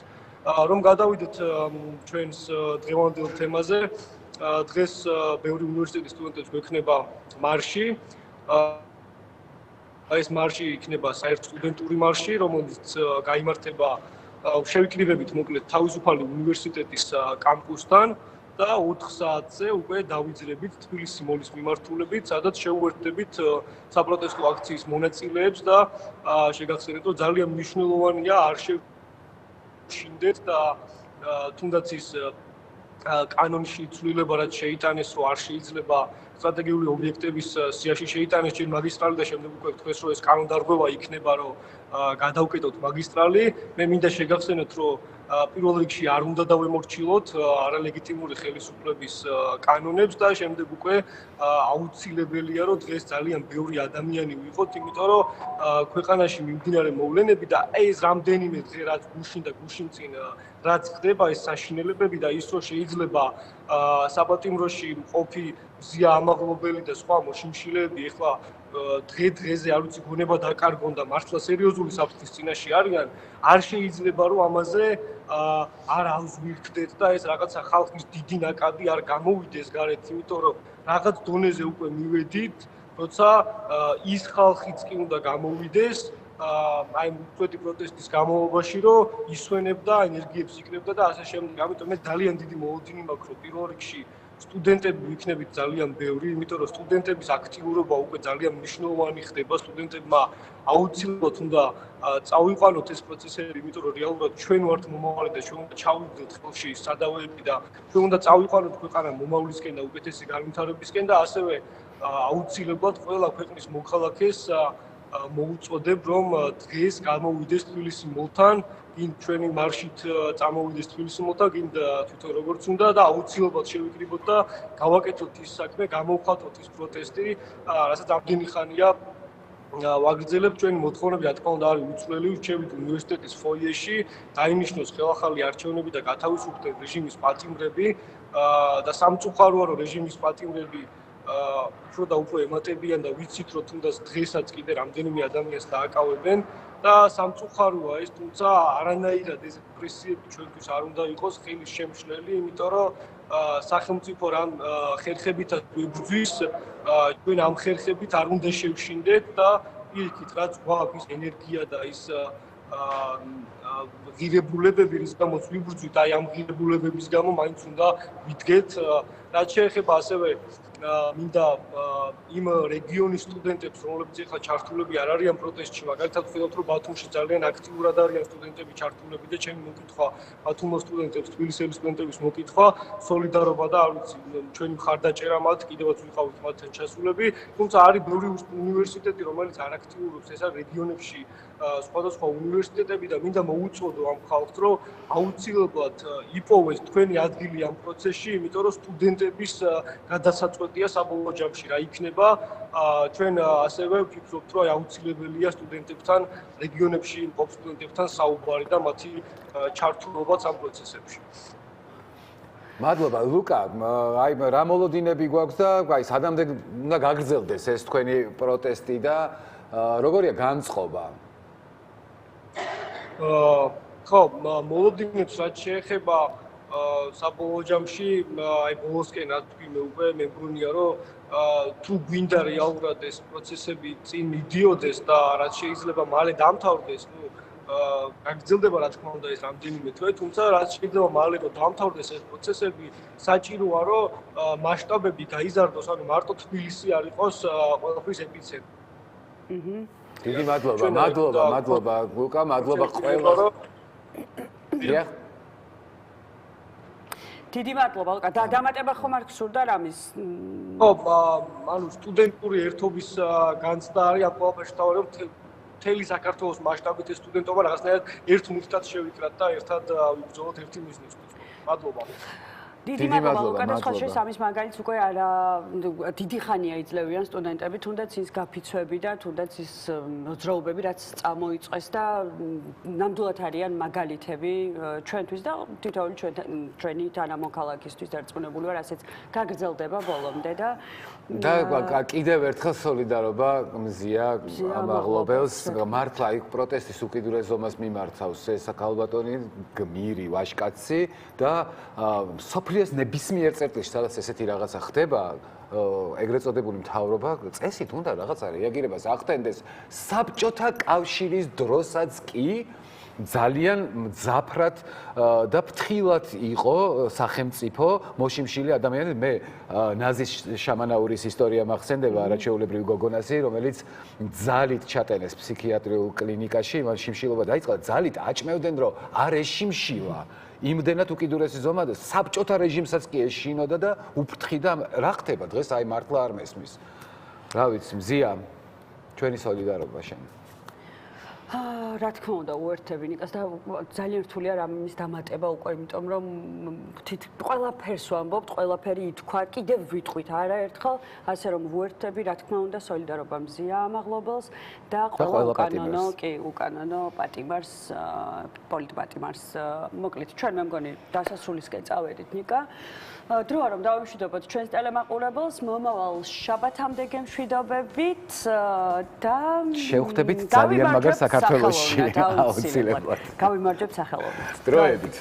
რომ გადავიდეთ ჩვენს დღევანდელ თემაზე, დღეს ბევრი უნივერსიტეტის სტუდენტებს გვექნება მარში. ეს მარში იქნება საერთო სტუდენტური მარში, რომელიც გაიმართება შევიკრიბებით მოკლედ თავისუფალი უნივერსიტეტის კამპუსთან. და 4 საათზე უკვე დავიძრებით თბილისი მოლის მიმართულებით, სადაც შევუერთდებით საპროტესტო აქციის მონაწილეებს და შეგახსენებთ, რომ ძალიან მნიშვნელოვანია არ შევშინდეთ და თუნდაც ის კანონში ცვლილება რაც შეიტანეს, რომ არ შეიძლება სტრატეგიული ობიექტების სიაში შეიტანეს ჯერ მაგისტრალი და შემდეგ უკვე თქვეს, რომ ეს კანონდარღვევა იქნება, რომ გადავკეტოთ მაგისტრალი. მე მინდა შეგახსენოთ, რომ პირველ რიგში არ უნდა დავემორჩილოთ არალეგიტიმური ხელისუფლების კანონებს და შემდეგ უკვე აუცილებელია რომ დღეს ძალიან ბევრი ადამიანი ვიყოთ, იმიტომ რომ ქვეყანაში მიმდინარე მოვლენები და ეს რამდენიმე დღე რაც გუშინ და გუშინ წინ რაც ხდება ეს საშინელებები და ის რომ შეიძლება საპატიმროში მყოფი მზია ამაღლობელი და სხვა მოშიმშილეები ეხლა დღე-დღეზე არ ვიცი გონება დაკარგონ და მართლა სერიოზული საფრთხის წინაშე არიან, არ შეიძლება რომ ამაზე არ ავზვირთდეთ და ეს რაღაცა ხალხის დიდი ნაკადი არ გამოვიდეს გარეთ, იმიტომ რომ რაღაც დონეზე უკვე მივედით, როცა ის ხალხიც კი უნდა გამოვიდეს აი უწყვეტი პროტესტის განმავლობაში, რომ ისვენებდა, ენერგიებს იკრებდა და ასე შემდეგ. ამიტომ მე ძალიან დიდი მოლოდინი მაქვს, რომ პირველ რიგში სტუდენტები ვიქნებით ძალიან ბევრი, იმიტომ რომ სტუდენტების აქტიურობა უკვე ძალიან მნიშვნელოვანი ხდება, სტუდენტებმა აუცილებლად უნდა წავიყვანოთ ეს პროცესები, იმიტომ რომ რეალურად ჩვენ ვართ მომავალი და ჩვენ უნდა ჩავიგდოთ ხელში სადავეები და ჩვენ უნდა წავიყვანოთ ქვეყანა მომავლისკენ და უკეთესი განვითარებისკენ და ასევე აუცილებლად ყველა ქვეყნის მოქალაქეს მოუწოდებ, რომ დღეს გამოვიდეს თბილისი მოლთან, გინ ჩვენი მარშით წამოვიდეს თბილისი მოლთან, გინ თვითონ როგორც უნდა და აუცილებლად შევიკრიბოთ და გავაკეთოთ ის საქმე, გამოვხატოთ ის პროტესტი, რასაც ამდენი ხანია ვაგრძელებთ. ჩვენი მოთხოვნები, რა თქმა უნდა, არის უცვლელი. ვირჩევით უნივერსიტეტის ფოიეში, დაინიშნოს ხელახალი არჩევნები და გათავისუფლდნენ რეჟიმის პატიმრები და სამწუხაროა, რომ რეჟიმის პატიმრები უფრო და უფრო ემატებიან და ვიცით, რომ თუნდაც დღესაც კიდე რამდენიმე ადამიანს დააკავებენ და სამწუხაროა ეს, თუმცა არანაირად ეს პრესიები ჩვენთვის არ უნდა იყოს ხილის შემშლელი, იმიტომ რომ სახელმწიფო რამ ხერხებითაც ვიბრძვის, ჩვენ ამ ხერხებით არ უნდა შევშინდეთ და პირიქით, რაც გვაქვს ენერგია და ის ღირებულებები, რის გამოც ვიბრძვით, აი ამ ღირებულებების გამო მაინც უნდა ვიდგეთ, რაც შეეხება ასევე მინდა იმ რეგიონის სტუდენტებს, რომლებიც ახლა ჩართულები არ არიან პროტესტში, მაგალითად ვხედავთ, რომ ბათუმში ძალიან აქტიურად არიან სტუდენტები ჩართულები და ჩემი მოკითხვა ბათუმის სტუდენტებს, თბილისის სტუდენტების მოკითხვა, სოლიდარობა და არ ვიცი, ჩვენი მხარდაჭერა მათ კიდევაც ვიყავით მათთან ჩასულები, თუმცა არის ბევრი უნივერსიტეტი, რომელიც არ აქტიურობს, ეს არის რეგიონებში სხვადასხვა უნივერსიტეტები და მინდა მოუწოდო ამ ხალხს, რომ აუცილებლად იპოვეს თქვენი ადგილი ამ პროცესში, იმიტომ რომ სტუდენტების გადასაწყვეტია საბოლოო ჯამში რა იქნება. ჩვენ ასევე ვფიქრობთ, რომ აუცილებელია სტუდენტებთან, რეგიონებში მყოფ სტუდენტებთან საუბარი და მათი ჩართულობაც ამ პროცესებში. მადლობა ლუკა, აი რა მოლოდინები გვაქვს და აი სანამდე უნდა გაგრძელდეს ეს თქვენი პროტესტი და როგორია განწყობა? ხო, მოლოდინებს რაც შეეხება საბოლოო ჯამში, აი ბოლოსკენ რა თქვი მე უკვე მე მგონია რომ თუ გვინდა რეალურად ეს პროცესები წინ მიდიოდეს და რაც შეიძლება მალე დამთავრდეს, ნუ გაგრძელდება რა თქმა უნდა ეს რამდენიმე თვე, თუმცა რაც შეიძლება მალე რომ დამთავრდეს ეს პროცესები, საჭიროა რომ მასშტაბები გაიზარდოს, ანუ მარტო თბილისი არ იყოს ყველაფრის ეპიცენტრი. დიდი მადლობა ლუკა, მადლობა ყველას. დიდი მადლობა ლუკა. და დამატება ხომ არ გსურდა რამის? ხო, ანუ სტუდენტური ერთობის განცდა არის ამ ყველაფერში თავი რომ მთელი საქართველოს მასშტაბით ეს სტუდენტობა რაღაცნაირად ერთ მუხტად შევიკრათ და ერთად ვიბრძოლოთ ერთი მიზნისთვის. მადლობა. დიდი მადლობა ლუკა და სხვა შეს ამის მაგალითს უკვე არა დიდი ხანია იძლევიან სტუდენტები, თუნდაც ის გაფიცვები და თუნდაც ის მოძრაობები, რაც წამოიწყეს და ნამდვილად არიან მაგალითები ჩვენთვის და თითოეული ჩვენი თანამოქალაქისთვის დარწმუნებული ვარ, ასეც გაგრძელდება ბოლომდე და კიდევ ერთხელ სოლიდარობა მზია ამაღლობელს, მართლა იქ პროტესტის უკიდურეს ზომას მიმართავს ეს ქალბატონი გმირი ვაჟკაცი და სოფლიოს ნებისმიერ წერტილში, სადაც ესეთი რაღაცა ხდება, ეგრეთ წოდებული მთავრობა წესით უნდა რაღაცა რეაგირებას ახდენდეს. საბჭოთა კავშირის დროსაც კი ძალიან მძაფრად და ფრთხილად იყო სახელმწიფო მოშიმშილი ადამიანები. მე ნაზის შამანაურის ისტორია მახსენდება, არაჩვეულებრივი გოგონასი, რომელიც ძალით ჩატენეს ფსიქიატრიულ კლინიკაში, მან შიმშილობა დაიწყო, ძალით აჭმევდნენ, რომ არ ეშიმშილა. იმდენად უკიდურესი ზომა და საბჭოთა რეჟიმსაც კი ეშინოდა და უფრთხიდა. რა ხდება დღეს? აი მართლა არ მესმის. რა ვიცი, მზია, ჩვენი სოლიდარობა შენ. რა თქმა უნდა, უერთები ნიკას და ძალიან რთულია რამის დამატება უკვე, იმიტომ რომ ყველაფერს ვამბობთ, ყველაფერი ითქვა, კიდევ ვიტყვით არაერთხელ, ასე რომ უერთები, რა თქმა უნდა, სოლიდარობა მზია ამაღლობელს და ყველა უკანონო პატიმარს, პოლიტპატიმარს, მოკლედ, ჩვენ მე მგონი დასასრულისკენ წავედით ნიკა. დროა რომ დავიმშვიდობოთ ჩვენს ტელემაყურებელს, მომავალ შაბათამდე გემშვიდობებით და შევხვდებით ძალიან მაგარ საქართველოში აუცილებლად. გავიმარჯვებთ სახელოვნურად. დროებით.